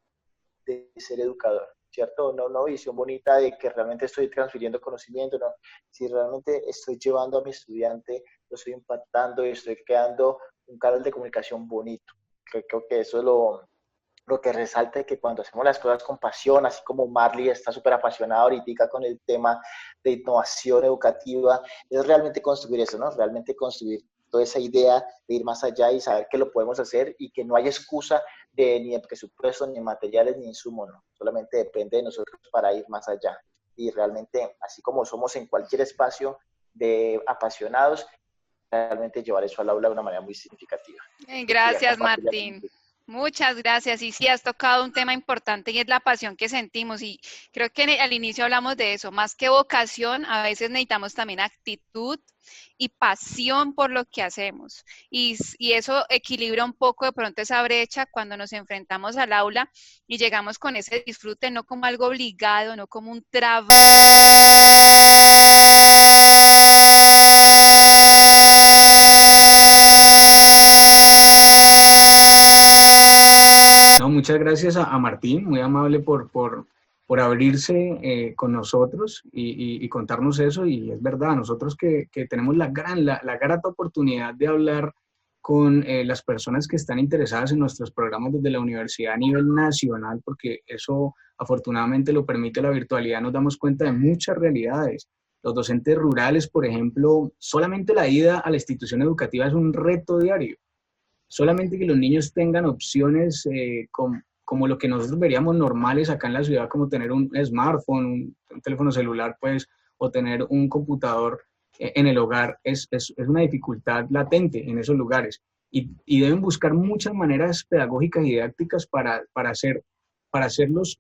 de ser educador, ¿cierto? No una visión bonita de que realmente estoy transfiriendo conocimiento, no. Si realmente estoy llevando a mi estudiante, lo estoy impactando y estoy creando un canal de comunicación bonito. Creo que eso es lo que resalta, que cuando hacemos las cosas con pasión, así como Marley está súper apasionada ahorita con el tema de innovación educativa, es realmente construir eso, ¿no? Realmente construir toda esa idea de ir más allá y saber que lo podemos hacer y que no hay excusa ni de presupuesto, ni de materiales, ni insumos, ¿no? Solamente depende de nosotros para ir más allá. Y realmente, así como somos en cualquier espacio de apasionados, realmente llevar eso al aula de una manera muy significativa. Gracias, Martín. Muchas gracias. Y sí, has tocado un tema importante y es la pasión que sentimos. Y creo que al inicio hablamos de eso. Más que vocación, a veces necesitamos también actitud y pasión por lo que hacemos. Y eso equilibra un poco de pronto esa brecha cuando nos enfrentamos al aula y llegamos con ese disfrute, no como algo obligado, no como un trabajo. No, muchas gracias a Martín, muy amable por abrirse con nosotros y contarnos eso. Y es verdad, nosotros que tenemos la grata oportunidad de hablar con las personas que están interesadas en nuestros programas desde la universidad a nivel nacional, porque eso afortunadamente lo permite la virtualidad, nos damos cuenta de muchas realidades. Los docentes rurales, por ejemplo, solamente la ida a la institución educativa es un reto diario. solamente que los niños tengan opciones como lo que nosotros veríamos normales acá en la ciudad, como tener un smartphone, un teléfono celular, pues, o tener un computador en el hogar, es una dificultad latente en esos lugares. Y deben buscar muchas maneras pedagógicas y didácticas para hacerlos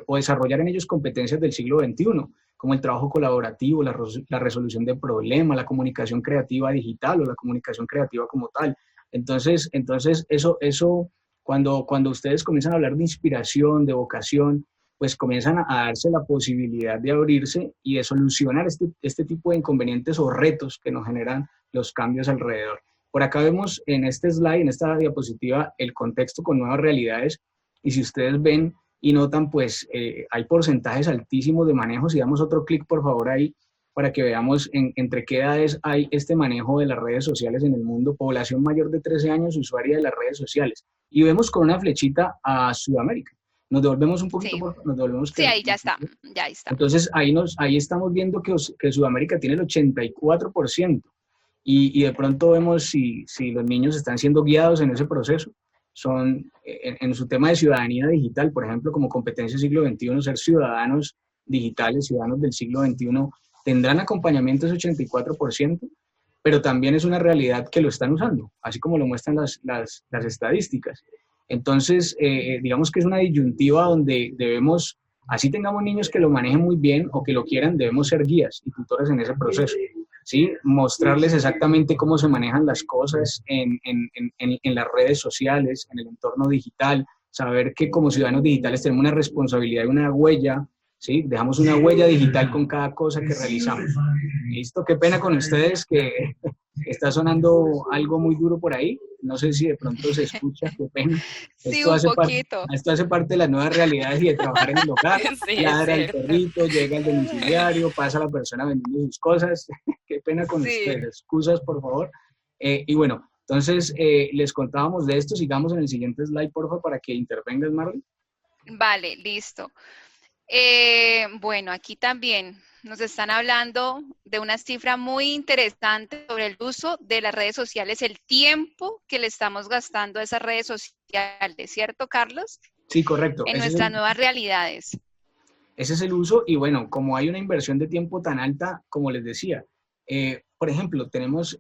o desarrollar en ellos competencias del siglo XXI, como el trabajo colaborativo, la resolución de problemas, la comunicación creativa digital o la comunicación creativa como tal. Entonces eso cuando ustedes comienzan a hablar de inspiración, de vocación, pues comienzan a darse la posibilidad de abrirse y de solucionar este tipo de inconvenientes o retos que nos generan los cambios alrededor. Por acá vemos en este slide, en esta diapositiva, el contexto con nuevas realidades, y si ustedes ven y notan, pues hay porcentajes altísimos de manejo. Si damos otro clic, por favor, ahí, para que veamos entre qué edades hay este manejo de las redes sociales en el mundo. Población mayor de 13 años usuaria de las redes sociales. Y vemos con una flechita a Sudamérica. Nos devolvemos un poquito, Sí. nos devolvemos. Sí, ahí ya está. Entonces, ahí estamos viendo que Sudamérica tiene el 84%. Y de pronto vemos si los niños están siendo guiados en ese proceso. Son en su tema de ciudadanía digital, por ejemplo, como competencia del siglo XXI, ser ciudadanos digitales, ciudadanos del siglo XXI, tendrán acompañamiento ese 84%, pero también es una realidad que lo están usando, así como lo muestran las estadísticas. Entonces, digamos que es una disyuntiva donde debemos, así tengamos niños que lo manejen muy bien o que lo quieran, debemos ser guías y tutores en ese proceso. ¿Sí? Mostrarles exactamente cómo se manejan las cosas en las redes sociales, en el entorno digital, saber que como ciudadanos digitales tenemos una responsabilidad y una huella, ¿sí? Dejamos una huella digital con cada cosa que realizamos. ¿Listo? Qué pena con ustedes que está sonando algo muy duro por ahí. No sé si de pronto se escucha, qué pena. Sí, Esto un poquito. Esto hace parte de las nuevas realidades y de trabajar en el hogar. Sí, Ladra el perrito, llega el domiciliario, pasa la persona vendiendo sus cosas. Qué pena con ustedes. Excusas, por favor. Y bueno, entonces les contábamos de esto. Sigamos en el siguiente slide, por favor, para que intervengas, Marley. Vale, listo. Bueno, aquí también nos están hablando de una cifra muy interesante sobre el uso de las redes sociales, el tiempo que le estamos gastando a esas redes sociales, ¿cierto, Carlos? Sí, correcto. En nuestras nuevas realidades. Ese es el uso y bueno, como hay una inversión de tiempo tan alta, como les decía, por ejemplo, tenemos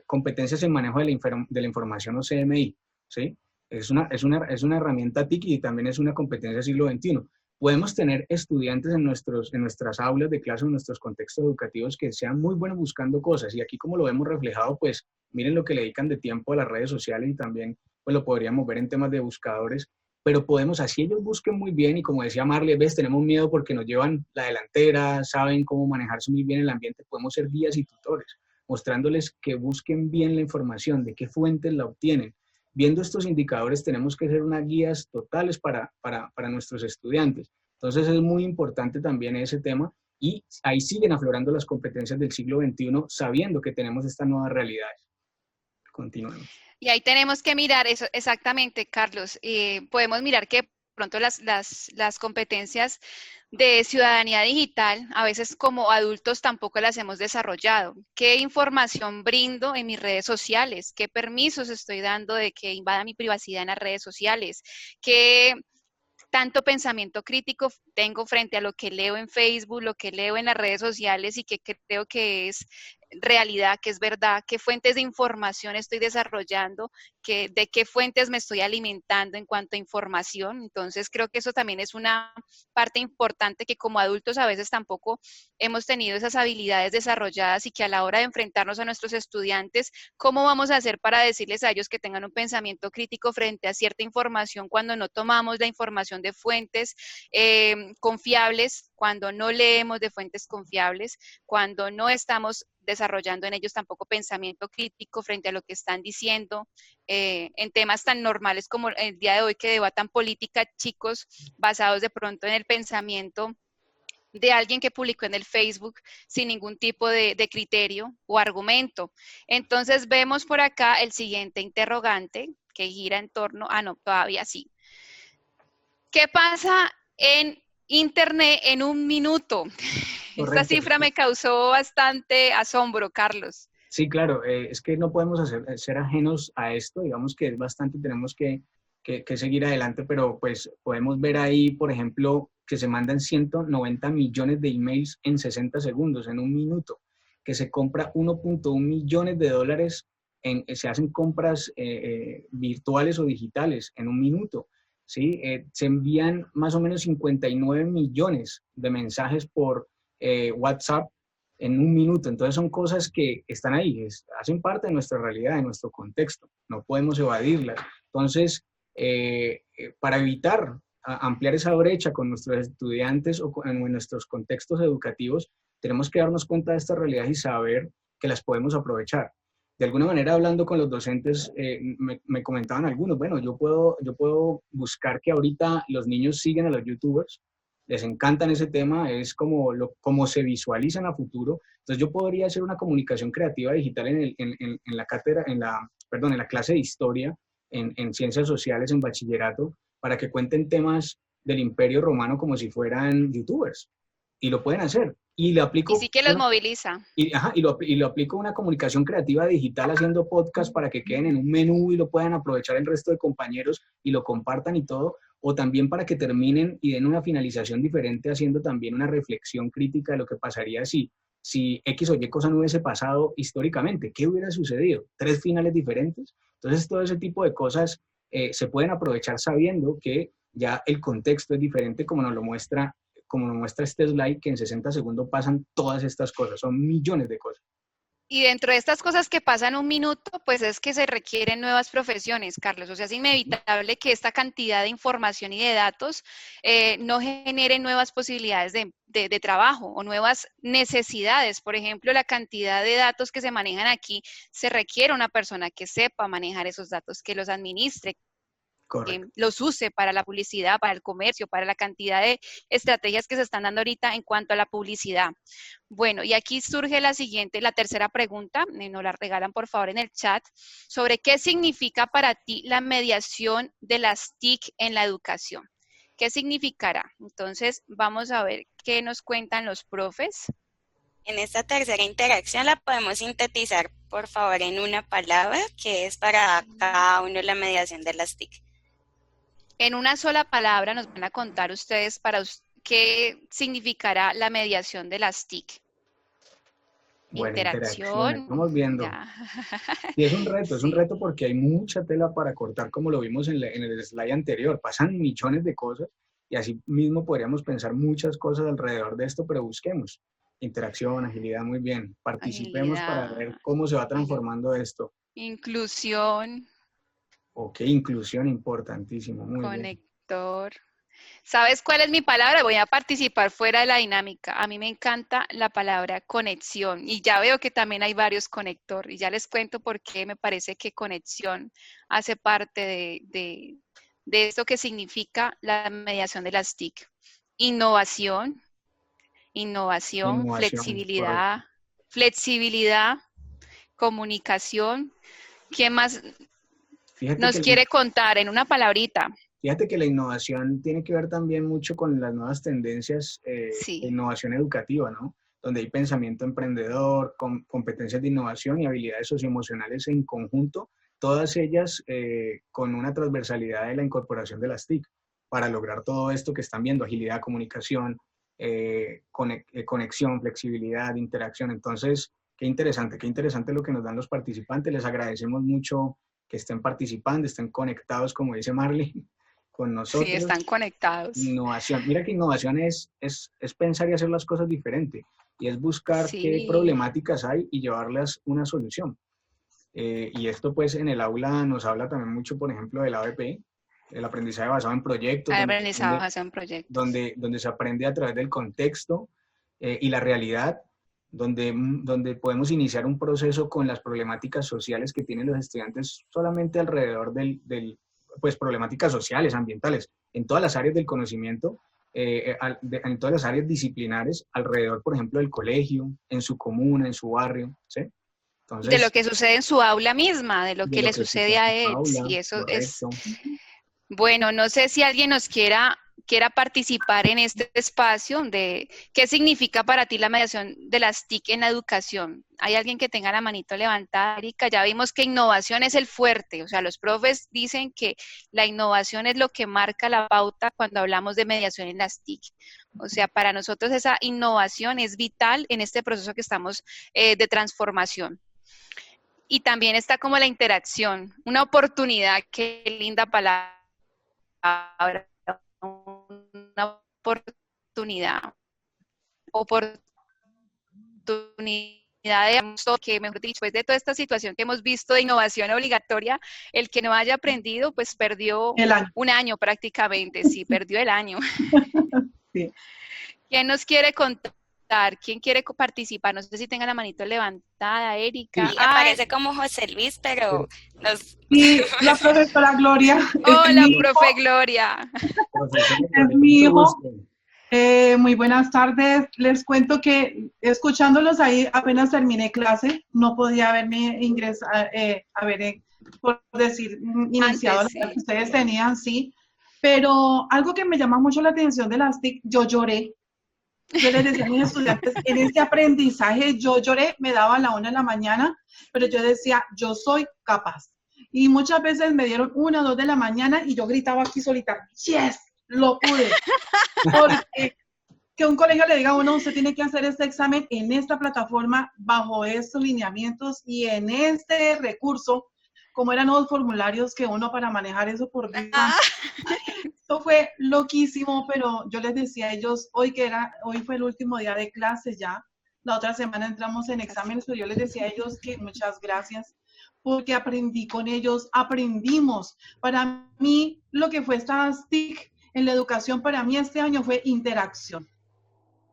competencias en manejo de la información o CMI, ¿sí? Es una herramienta TIC y también es una competencia del siglo XXI. Podemos tener estudiantes en nuestras aulas de clase, en nuestros contextos educativos que sean muy buenos buscando cosas y aquí como lo vemos reflejado, pues miren lo que le dedican de tiempo a las redes sociales y también pues lo podríamos ver en temas de buscadores, pero podemos, así ellos busquen muy bien y como decía Marley, ves, tenemos miedo porque nos llevan la delantera, saben cómo manejarse muy bien el ambiente, podemos ser guías y tutores, mostrándoles que busquen bien la información, de qué fuentes la obtienen. Viendo estos indicadores tenemos que ser unas guías totales para nuestros estudiantes. Entonces es muy importante también ese tema y ahí siguen aflorando las competencias del siglo XXI sabiendo que tenemos estas nuevas realidades. Continuemos. Y ahí tenemos que mirar eso exactamente, Carlos. Podemos mirar que pronto las competencias de ciudadanía digital, a veces como adultos tampoco las hemos desarrollado. ¿Qué información brindo en mis redes sociales? ¿Qué permisos estoy dando de que invada mi privacidad en las redes sociales? ¿Qué tanto pensamiento crítico tengo frente a lo que leo en Facebook, lo que leo en las redes sociales y que creo que es realidad, que es verdad? ¿Qué fuentes de información estoy desarrollando? ¿De qué fuentes me estoy alimentando en cuanto a información? Entonces creo que eso también es una parte importante que como adultos a veces tampoco hemos tenido esas habilidades desarrolladas y que a la hora de enfrentarnos a nuestros estudiantes, ¿cómo vamos a hacer para decirles a ellos que tengan un pensamiento crítico frente a cierta información cuando no tomamos la información de fuentes confiables, cuando no leemos de fuentes confiables, cuando no estamos desarrollando en ellos tampoco pensamiento crítico frente a lo que están diciendo, en temas tan normales como el día de hoy que debatan política, chicos, basados de pronto en el pensamiento de alguien que publicó en el Facebook sin ningún tipo de criterio o argumento. Entonces vemos por acá el siguiente interrogante que gira en torno, no, todavía sí. ¿Qué pasa en Internet en un minuto? Correcto. Esta cifra me causó bastante asombro, Carlos. Sí, claro, es que no podemos ser ajenos a esto, digamos que es bastante, tenemos que seguir adelante, pero pues podemos ver ahí, por ejemplo, que se mandan 190 millones de emails en 60 segundos, en un minuto, que se compra 1.1 millones de dólares, se hacen compras virtuales o digitales en un minuto, ¿sí? Se envían más o menos 59 millones de mensajes por WhatsApp en un minuto. Entonces son cosas que están ahí, hacen parte de nuestra realidad, de nuestro contexto, no podemos evadirlas. Entonces, para evitar ampliar esa brecha con nuestros estudiantes o en nuestros contextos educativos, tenemos que darnos cuenta de esta realidad y saber que las podemos aprovechar. De alguna manera, hablando con los docentes, me comentaban algunos, bueno, yo puedo buscar que ahorita los niños siguen a los youtubers, les encantan ese tema, es como se visualizan a futuro. Entonces yo podría hacer una comunicación creativa digital en la cátedra, en la clase de historia, en ciencias sociales, en bachillerato, para que cuenten temas del Imperio Romano como si fueran youtubers. Y lo pueden hacer. Y le aplico... Y sí que los moviliza. Y lo aplico una comunicación creativa digital haciendo podcast para que queden en un menú y lo puedan aprovechar el resto de compañeros y lo compartan y todo, o también para que terminen y den una finalización diferente haciendo también una reflexión crítica de lo que pasaría si X o Y cosa no hubiese pasado históricamente. ¿Qué hubiera sucedido? 3 finales diferentes. Entonces todo ese tipo de cosas se pueden aprovechar sabiendo que ya el contexto es diferente como nos muestra este slide, que en 60 segundos pasan todas estas cosas, son millones de cosas. Y dentro de estas cosas que pasan un minuto, pues es que se requieren nuevas profesiones, Carlos. O sea, es inevitable que esta cantidad de información y de datos no genere nuevas posibilidades de trabajo o nuevas necesidades. Por ejemplo, la cantidad de datos que se manejan aquí, se requiere una persona que sepa manejar esos datos, que los administre, que los use para la publicidad, para el comercio, para la cantidad de estrategias que se están dando ahorita en cuanto a la publicidad. Bueno, y aquí surge la tercera pregunta, nos la regalan por favor en el chat, sobre qué significa para ti la mediación de las TIC en la educación. ¿Qué significará? Entonces, vamos a ver qué nos cuentan los profes. En esta tercera interacción la podemos sintetizar, por favor, en una palabra, que es para cada uno la mediación de las TIC. En una sola palabra nos van a contar ustedes qué significará la mediación de las TIC. Buena interacción. Estamos viendo. Y es un reto porque hay mucha tela para cortar, como lo vimos en el slide anterior. Pasan millones de cosas y así mismo podríamos pensar muchas cosas alrededor de esto, pero busquemos. Interacción, agilidad, muy bien. Participemos para ver cómo se va transformando esto. Inclusión. Ok, inclusión, importantísimo. Muy Conector. Bien. ¿Sabes cuál es mi palabra? Voy a participar fuera de la dinámica. A mí me encanta la palabra conexión y ya veo que también hay varios conector y ya les cuento por qué me parece que conexión hace parte de esto que significa la mediación de las TIC. Innovación, flexibilidad, correcto. Flexibilidad, comunicación. ¿Qué más nos quiere contar en una palabrita? Fíjate que la innovación tiene que ver también mucho con las nuevas tendencias de innovación educativa, ¿no? Donde hay pensamiento emprendedor, competencias de innovación y habilidades socioemocionales en conjunto, todas ellas con una transversalidad de la incorporación de las TIC para lograr todo esto que están viendo, agilidad, comunicación, conexión, flexibilidad, interacción. Entonces, qué interesante lo que nos dan los participantes. Les agradecemos mucho que estén participando, estén conectados, como dice Marley, con nosotros. Sí, están conectados. Innovación. Mira que innovación es pensar y hacer las cosas diferente y es buscar qué problemáticas hay y llevarles una solución. Y esto pues en el aula nos habla también mucho, por ejemplo, del ABP, el aprendizaje basado en proyectos. Donde se aprende a través del contexto y la realidad, donde podemos iniciar un proceso con las problemáticas sociales que tienen los estudiantes solamente alrededor pues problemáticas sociales, ambientales, en todas las áreas del conocimiento, en todas las áreas disciplinares, alrededor, por ejemplo, del colegio, en su comuna, en su barrio, ¿sí? Entonces, de lo que sucede en su aula misma, de lo que le sucede a él. Y eso correcto. Es... Bueno, no sé si alguien nos quiera quiera participar en este espacio de qué significa para ti la mediación de las TIC en la educación. ¿Hay alguien que tenga la manito levantada, Erika? Ya vimos que innovación es el fuerte, o sea, los profes dicen que la innovación es lo que marca la pauta cuando hablamos de mediación en las TIC. O sea, para nosotros esa innovación es vital en este proceso que estamos de transformación. Y también está como la interacción, una oportunidad, qué linda palabra, una oportunidad de que, mejor dicho, después de toda esta situación que hemos visto de innovación obligatoria, el que no haya aprendido, pues perdió un año prácticamente, sí, perdió el año. Sí. ¿Quién nos quiere contar? ¿Quién quiere participar? No sé si tenga la manito levantada, Erika. Sí, aparece como José Luis, pero nos... Y la profesora Gloria. Hola, profe Gloria. Es mi hijo. Muy buenas tardes. Les cuento que escuchándolos ahí, apenas terminé clase, no podía haberme ingresado, por decir, iniciado Antes, sí. la que ustedes tenían, sí. Pero algo que me llama mucho la atención de las TIC, yo lloré. Yo les decía a mis estudiantes, en este aprendizaje yo lloré, me daba a la 1 de la mañana, pero yo decía, yo soy capaz. Y muchas veces me dieron 1 o 2 de la mañana y yo gritaba aquí solita, yes, lo pude. Porque que un colegio le diga a uno, usted tiene que hacer este examen en esta plataforma, bajo estos lineamientos y en este recurso, como eran los formularios que uno para manejar eso por vida. Esto fue loquísimo, pero yo les decía a ellos, hoy fue el último día de clase ya, la otra semana entramos en exámenes, pero yo les decía a ellos que muchas gracias, porque aprendí con ellos, aprendimos. Para mí, lo que fue esta TIC en la educación, para mí este año fue interacción.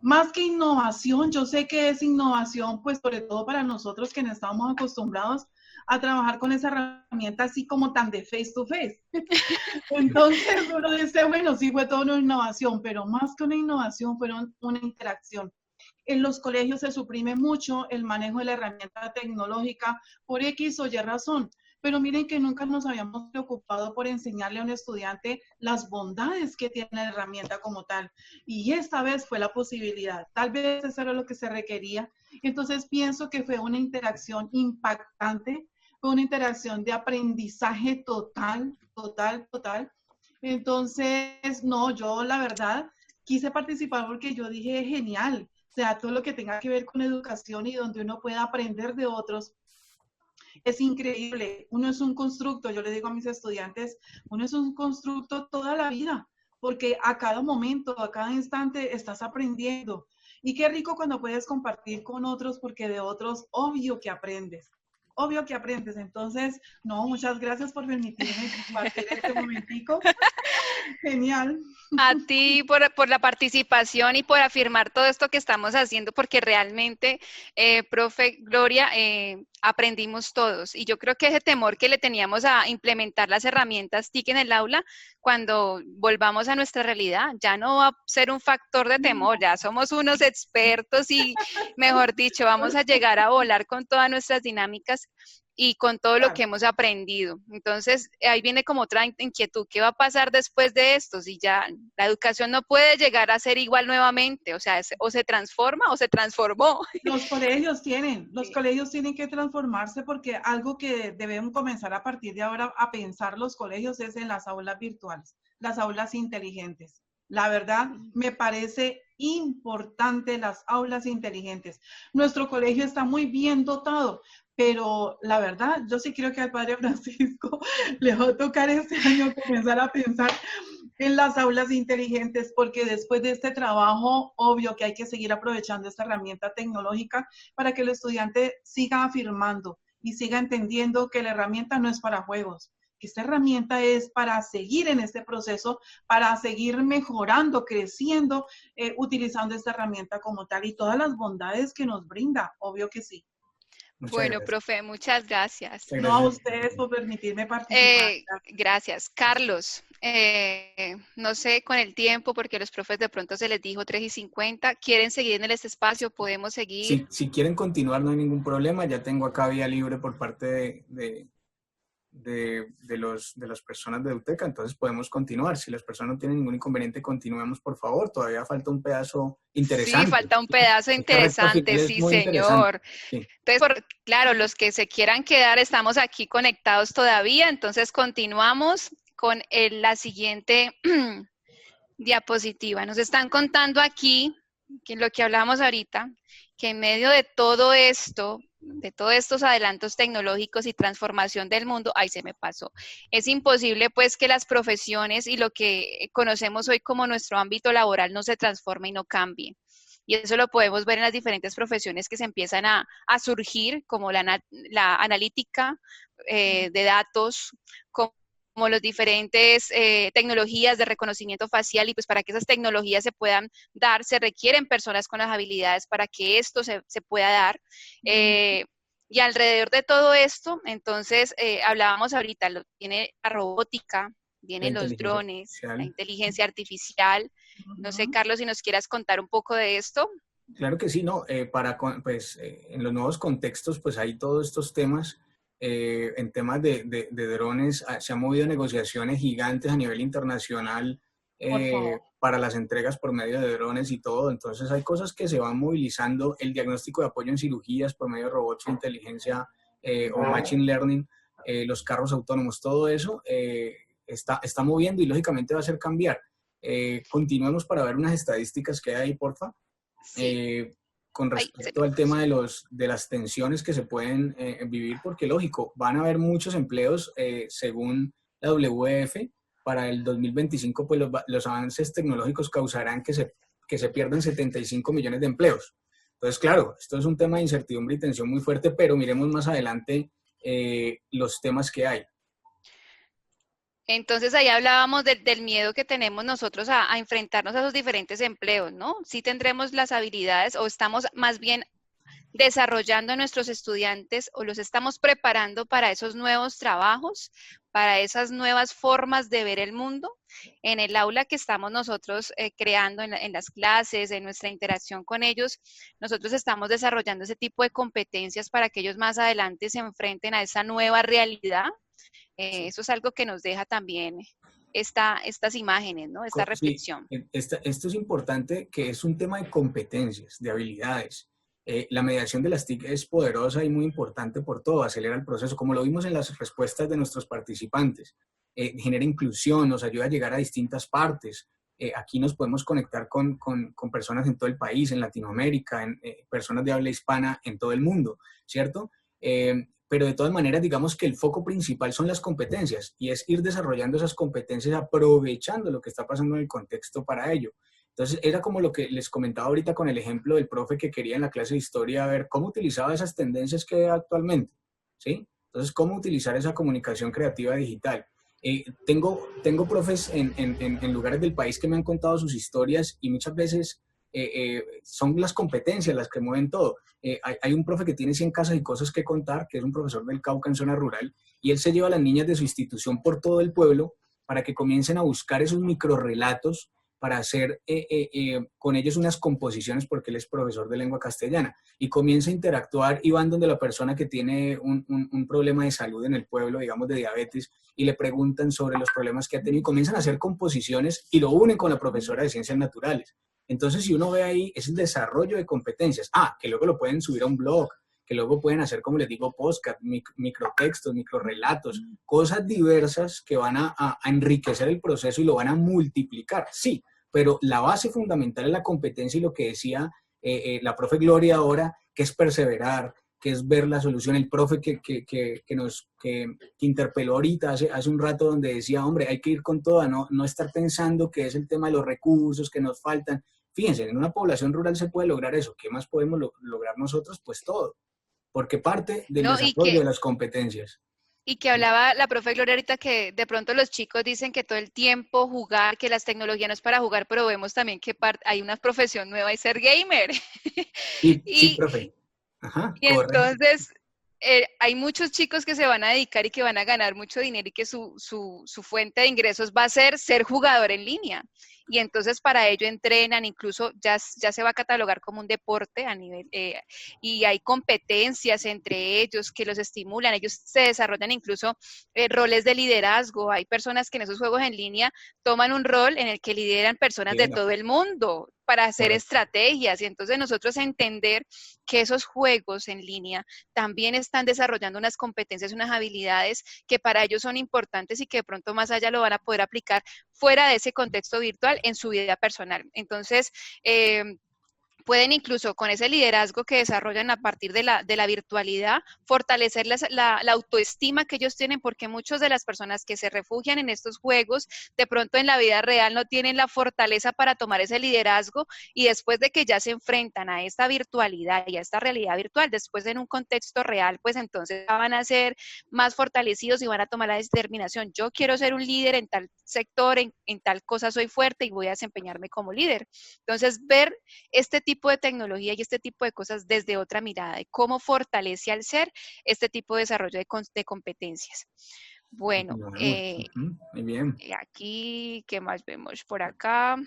Más que innovación, yo sé que es innovación, pues sobre todo para nosotros que no estamos acostumbrados a trabajar con esa herramienta así como tan de face to face. Entonces uno dice, bueno, sí fue toda una innovación, pero más que una innovación fueron una interacción. En los colegios se suprime mucho el manejo de la herramienta tecnológica por X o Y razón, pero miren que nunca nos habíamos preocupado por enseñarle a un estudiante las bondades que tiene la herramienta como tal. Y esta vez fue la posibilidad. Tal vez eso era lo que se requería. Entonces pienso que fue una interacción impactante, fue una interacción de aprendizaje total. Entonces, no, yo la verdad quise participar porque yo dije, genial. O sea, todo lo que tenga que ver con educación y donde uno pueda aprender de otros, es increíble. Uno es un constructo, yo le digo a mis estudiantes, uno es un constructo toda la vida, porque a cada momento, a cada instante estás aprendiendo. Y qué rico cuando puedes compartir con otros, porque de otros, obvio que aprendes. Entonces, no, muchas gracias por permitirme compartir este momentico. Genial. A ti por la participación y por afirmar todo esto que estamos haciendo, porque realmente, profe Gloria, aprendimos todos. Y yo creo que ese temor que le teníamos a implementar las herramientas TIC en el aula, cuando volvamos a nuestra realidad, ya no va a ser un factor de temor, ya somos unos expertos y, mejor dicho, vamos a llegar a volar con todas nuestras dinámicas y con todo lo que hemos aprendido. Entonces, ahí viene como otra inquietud, ¿qué va a pasar después de esto? Si ya la educación no puede llegar a ser igual nuevamente, o sea, o se transforma o se transformó. Los colegios tienen que transformarse, porque algo que debemos comenzar a partir de ahora a pensar los colegios es en las aulas virtuales, las aulas inteligentes. La verdad, me parece importante las aulas inteligentes. Nuestro colegio está muy bien dotado, pero la verdad, yo sí creo que al padre Francisco le va a tocar este año comenzar a pensar en las aulas inteligentes, porque después de este trabajo, obvio que hay que seguir aprovechando esta herramienta tecnológica para que el estudiante siga afirmando y siga entendiendo que la herramienta no es para juegos, que esta herramienta es para seguir en este proceso, para seguir mejorando, creciendo, utilizando esta herramienta como tal y todas las bondades que nos brinda, obvio que sí. Bueno, profe, muchas gracias. No, a ustedes por permitirme participar. Gracias. Carlos, no sé, con el tiempo, porque los profes de pronto se les dijo 3:50, ¿quieren seguir en este espacio? ¿Podemos seguir? Si quieren continuar, no hay ningún problema. Ya tengo acá vía libre por parte de de las personas de Uteca, entonces podemos continuar. Si las personas no tienen ningún inconveniente, continuemos, por favor. Todavía falta un pedazo interesante. Sí, falta un pedazo interesante, sí, señor. Sí. Entonces, claro, los que se quieran quedar, estamos aquí conectados todavía, entonces continuamos con la siguiente diapositiva. Nos están contando aquí, que lo que hablábamos ahorita, que en medio de todo esto, de todos estos adelantos tecnológicos y transformación del mundo, ahí se me pasó. Es imposible pues que las profesiones y lo que conocemos hoy como nuestro ámbito laboral no se transforme y no cambie. Y eso lo podemos ver en las diferentes profesiones que se empiezan a surgir, como la analítica de datos, como las diferentes tecnologías de reconocimiento facial, y pues para que esas tecnologías se puedan dar, se requieren personas con las habilidades para que esto se pueda dar. Y alrededor de todo esto, entonces, hablábamos ahorita, viene la robótica, vienen los drones, la inteligencia artificial. No sé, Carlos, si nos quieras contar un poco de esto. Claro que sí, ¿no? En los nuevos contextos, pues hay todos estos temas. En temas de drones, se han movido negociaciones gigantes a nivel internacional para las entregas por medio de drones y todo. Entonces hay cosas que se van movilizando, el diagnóstico de apoyo en cirugías por medio de robots, inteligencia o machine learning, los carros autónomos, todo eso está moviendo y lógicamente va a hacer cambiar. Continuemos para ver unas estadísticas que hay ahí, porfa. Sí. Con respecto al tema de las tensiones que se pueden vivir, porque lógico, van a haber muchos empleos según la WEF. Para el 2025, pues los avances tecnológicos causarán que se pierdan 75 millones de empleos. Entonces, claro, esto es un tema de incertidumbre y tensión muy fuerte, pero miremos más adelante los temas que hay. Entonces, ahí hablábamos del miedo que tenemos nosotros a enfrentarnos a esos diferentes empleos, ¿no? Sí tendremos las habilidades o estamos más bien desarrollando a nuestros estudiantes o los estamos preparando para esos nuevos trabajos, para esas nuevas formas de ver el mundo en el aula que estamos nosotros creando en las clases, en nuestra interacción con ellos. Nosotros estamos desarrollando ese tipo de competencias para que ellos más adelante se enfrenten a esa nueva realidad. Eso es algo que nos deja también estas imágenes, ¿no? Esta reflexión. Sí, esto es importante, que es un tema de competencias, de habilidades. La mediación de las TIC es poderosa y muy importante por todo, acelera el proceso, como lo vimos en las respuestas de nuestros participantes. Genera inclusión, nos ayuda a llegar a distintas partes. Aquí nos podemos conectar con personas en todo el país, en Latinoamérica, personas de habla hispana en todo el mundo, ¿cierto? Pero de todas maneras, digamos que el foco principal son las competencias y es ir desarrollando esas competencias aprovechando lo que está pasando en el contexto para ello. Entonces, era como lo que les comentaba ahorita con el ejemplo del profe que quería en la clase de historia ver cómo utilizaba esas tendencias que hay actualmente, ¿sí? Entonces, cómo utilizar esa comunicación creativa digital. Tengo profes en lugares del país que me han contado sus historias y muchas veces son las competencias las que mueven todo. Hay un profe que tiene 100 casas y cosas que contar, que es un profesor del Cauca en zona rural, y él se lleva a las niñas de su institución por todo el pueblo para que comiencen a buscar esos microrrelatos para hacer con ellos unas composiciones, porque él es profesor de lengua castellana, y comienza a interactuar y van donde la persona que tiene un problema de salud en el pueblo, digamos de diabetes, y le preguntan sobre los problemas que ha tenido, y comienzan a hacer composiciones y lo unen con la profesora de ciencias naturales. Entonces, si uno ve ahí, es el desarrollo de competencias. Que luego lo pueden subir a un blog, que luego pueden hacer, como les digo, podcast, microtextos, microrelatos, cosas diversas que van a enriquecer el proceso y lo van a multiplicar, sí, pero la base fundamental es la competencia y lo que decía la profe Gloria ahora, que es perseverar, que es ver la solución. El profe que interpeló ahorita hace un rato, donde decía, hombre, hay que ir con toda, no estar pensando que es el tema de los recursos que nos faltan. Fíjense, en una población rural se puede lograr eso. ¿Qué más podemos lograr nosotros? Pues todo, porque parte del desarrollo de las competencias. Y que hablaba la profe Gloria ahorita, que de pronto los chicos dicen que todo el tiempo jugar, que las tecnologías no es para jugar, pero vemos también que hay una profesión nueva y ser gamer. Sí, profe. Ajá, y entonces hay muchos chicos que se van a dedicar y que van a ganar mucho dinero y que su fuente de ingresos va a ser jugador en línea. Y entonces para ello entrenan, incluso ya se va a catalogar como un deporte a nivel, y hay competencias entre ellos que los estimulan, ellos se desarrollan incluso roles de liderazgo, hay personas que en esos juegos en línea toman un rol en el que lideran personas de todo el mundo para hacer estrategias, y entonces nosotros entender que esos juegos en línea también están desarrollando unas competencias, unas habilidades que para ellos son importantes y que de pronto más allá lo van a poder aplicar fuera de ese contexto virtual en su vida personal. Entonces, pueden incluso con ese liderazgo que desarrollan a partir de la virtualidad, fortalecer la autoestima que ellos tienen, porque muchas de las personas que se refugian en estos juegos, de pronto en la vida real no tienen la fortaleza para tomar ese liderazgo, y después de que ya se enfrentan a esta virtualidad y a esta realidad virtual, después en un contexto real, pues entonces van a ser más fortalecidos y van a tomar la determinación. Yo quiero ser un líder en tal sector, en tal cosa soy fuerte y voy a desempeñarme como líder. Entonces, ver este tipo de tecnología y este tipo de cosas desde otra mirada, de cómo fortalece al ser este tipo de desarrollo de competencias. Bueno, muy bien. Aquí, ¿qué más vemos por acá?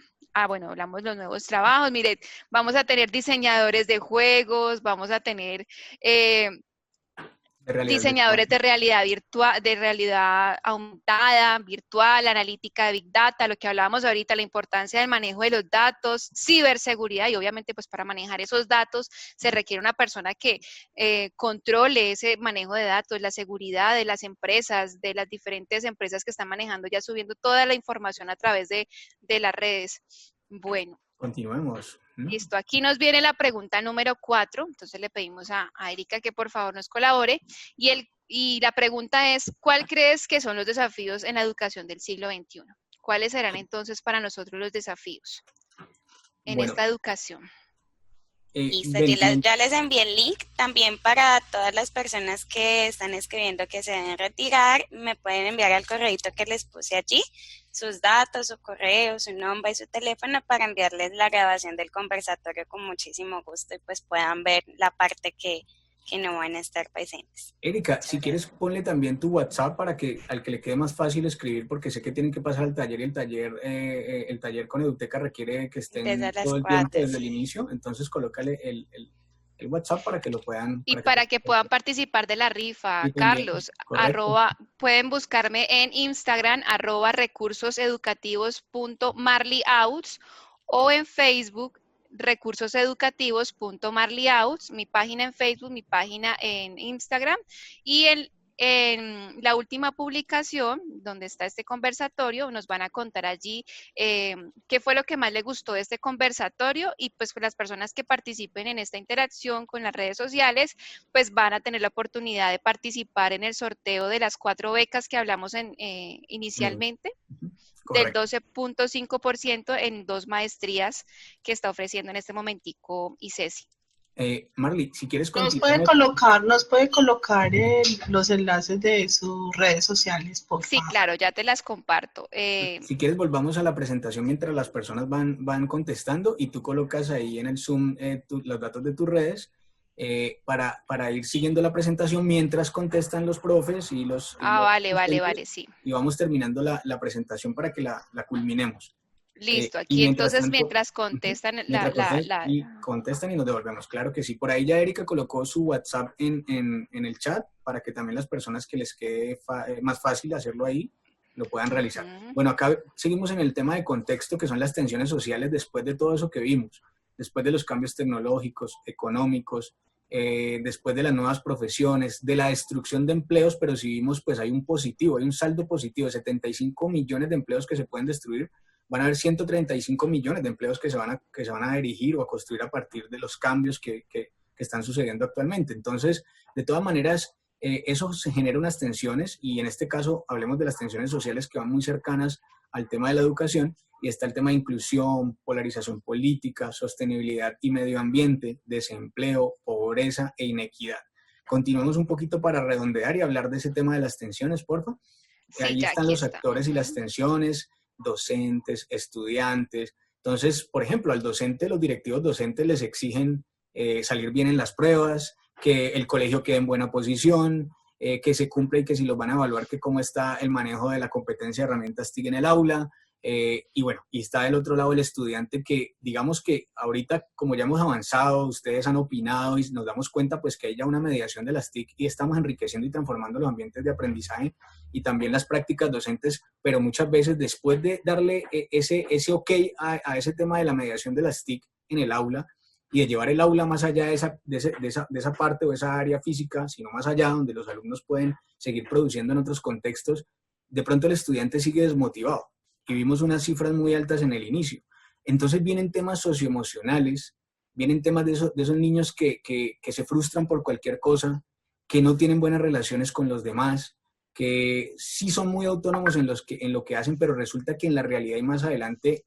Bueno, hablamos de los nuevos trabajos. Miren, vamos a tener diseñadores de juegos, vamos a tener diseñadores de realidad virtual, de realidad aumentada, virtual, analítica de Big Data, lo que hablábamos ahorita, la importancia del manejo de los datos, ciberseguridad, y obviamente pues para manejar esos datos se requiere una persona que controle ese manejo de datos, la seguridad de las empresas, de las diferentes empresas que están manejando, ya subiendo toda la información a través de las redes. Bueno. Continuemos. Listo, aquí nos viene la pregunta número 4, entonces le pedimos a Erika que por favor nos colabore, y la pregunta es, ¿cuál crees que son los desafíos en la educación del siglo XXI? ¿Cuáles serán entonces para nosotros los desafíos en esta educación? Listo, ya les envié el link también para todas las personas que están escribiendo que se deben retirar. Me pueden enviar al correíto que les puse allí sus datos, su correo, su nombre y su teléfono para enviarles la grabación del conversatorio con muchísimo gusto y pues puedan ver la parte que no van a estar presentes. Erika, si quieres ponle también tu WhatsApp para que al que le quede más fácil escribir, porque sé que tienen que pasar al taller y el taller con Eduteca requiere que estén todo el tiempo desde el inicio, entonces colócale el WhatsApp para que lo puedan. Y para que puedan participar de la rifa, Carlos, pueden buscarme en Instagram, @recursoseducativos.marleyouts, o en Facebook, recursoseducativos.marleyouts, mi página en Facebook, mi página en Instagram, y en la última publicación, donde está este conversatorio, nos van a contar allí qué fue lo que más les gustó de este conversatorio, y pues las personas que participen en esta interacción con las redes sociales, pues van a tener la oportunidad de participar en el sorteo de las 4 becas que hablamos inicialmente. Correcto. Del 12.5% en 2 maestrías que está ofreciendo en este momentico ICESI. Marley, si quieres continuar. Nos puede colocar los enlaces de sus redes sociales, por favor. Sí, claro, ya te las comparto. Si quieres, volvamos a la presentación mientras las personas van contestando, y tú colocas ahí en el Zoom los datos de tus redes para ir siguiendo la presentación mientras contestan los profes y los... Vale, sí. Y vamos terminando la presentación para que la culminemos. Listo, aquí entonces mientras contestan y contestan y nos devolvemos, claro que sí. Por ahí ya Erika colocó su WhatsApp en el chat para que también las personas que les quede más fácil hacerlo ahí lo puedan realizar. Bueno, acá seguimos en el tema de contexto, que son las tensiones sociales después de todo eso que vimos, después de los cambios tecnológicos, económicos, después de las nuevas profesiones, de la destrucción de empleos, pero si vimos, pues hay un positivo, hay un saldo positivo, 75 millones de empleos que se pueden destruir. Van a haber 135 millones de empleos que se van a dirigir o a construir a partir de los cambios que están sucediendo actualmente. Entonces, de todas maneras, eso se genera unas tensiones, y en este caso hablemos de las tensiones sociales que van muy cercanas al tema de la educación, y está el tema de inclusión, polarización política, sostenibilidad y medio ambiente, desempleo, pobreza e inequidad. Continuemos un poquito para redondear y hablar de ese tema de las tensiones, porfa. Sí, ahí están los actores y las tensiones, docentes, estudiantes. Entonces, por ejemplo, al docente, los directivos docentes les exigen salir bien en las pruebas, que el colegio quede en buena posición, que se cumpla y que si los van a evaluar, que cómo está el manejo de la competencia de herramientas TIC en el aula. Y bueno, y está del otro lado el estudiante que, digamos que ahorita, como ya hemos avanzado, ustedes han opinado y nos damos cuenta pues que hay ya una mediación de las TIC y estamos enriqueciendo y transformando los ambientes de aprendizaje y también las prácticas docentes, pero muchas veces después de darle ese ok a ese tema de la mediación de las TIC en el aula y de llevar el aula más allá de esa parte o esa área física, sino más allá donde los alumnos pueden seguir produciendo en otros contextos, de pronto el estudiante sigue desmotivado. Y vimos unas cifras muy altas en el inicio. Entonces vienen temas socioemocionales, vienen temas de esos niños que se frustran por cualquier cosa, que no tienen buenas relaciones con los demás, que sí son muy autónomos en lo que hacen, pero resulta que en la realidad y más adelante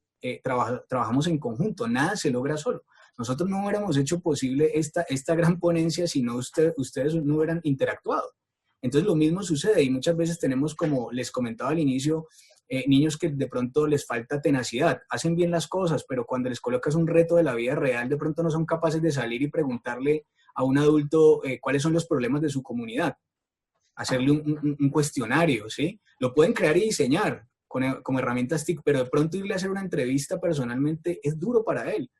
trabajamos en conjunto, nada se logra solo. Nosotros no hubiéramos hecho posible esta gran ponencia si no ustedes no hubieran interactuado. Entonces lo mismo sucede y muchas veces tenemos, como les comentaba al inicio, niños que de pronto les falta tenacidad, hacen bien las cosas, pero cuando les colocas un reto de la vida real, de pronto no son capaces de salir y preguntarle a un adulto cuáles son los problemas de su comunidad, hacerle un cuestionario, ¿sí? Lo pueden crear y diseñar como herramientas TIC, pero de pronto irle a hacer una entrevista personalmente es duro para él.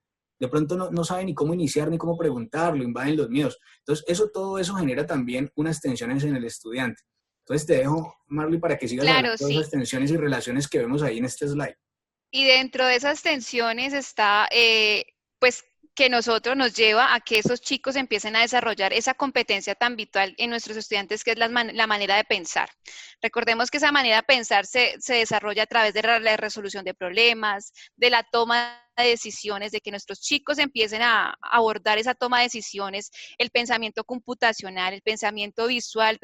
De pronto no sabe ni cómo iniciar ni cómo preguntarlo, invaden los miedos. Entonces, todo eso genera también unas tensiones en el estudiante. Entonces te dejo, Marley, para que sigas hablando de esas tensiones y relaciones que vemos ahí en este slide. Y dentro de esas tensiones está, pues, que nosotros nos lleva a que esos chicos empiecen a desarrollar esa competencia tan vital en nuestros estudiantes, que es la manera de pensar. Recordemos que esa manera de pensar se desarrolla a través de la resolución de problemas, de la toma de decisiones, de que nuestros chicos empiecen a abordar esa toma de decisiones, el pensamiento computacional, el pensamiento visual,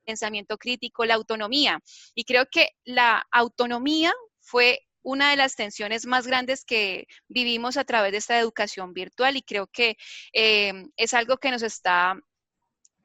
pensamiento crítico, la autonomía. Y creo que la autonomía fue una de las tensiones más grandes que vivimos a través de esta educación virtual y creo que es algo que nos está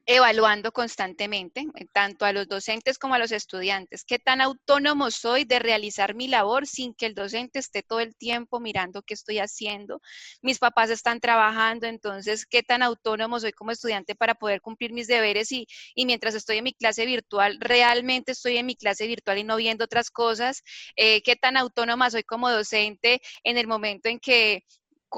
evaluando constantemente, tanto a los docentes como a los estudiantes. ¿Qué tan autónomo soy de realizar mi labor sin que el docente esté todo el tiempo mirando qué estoy haciendo? Mis papás están trabajando, entonces, ¿qué tan autónomo soy como estudiante para poder cumplir mis deberes? Y mientras estoy en mi clase virtual, realmente estoy en mi clase virtual y no viendo otras cosas. ¿Qué tan autónoma soy como docente en el momento en que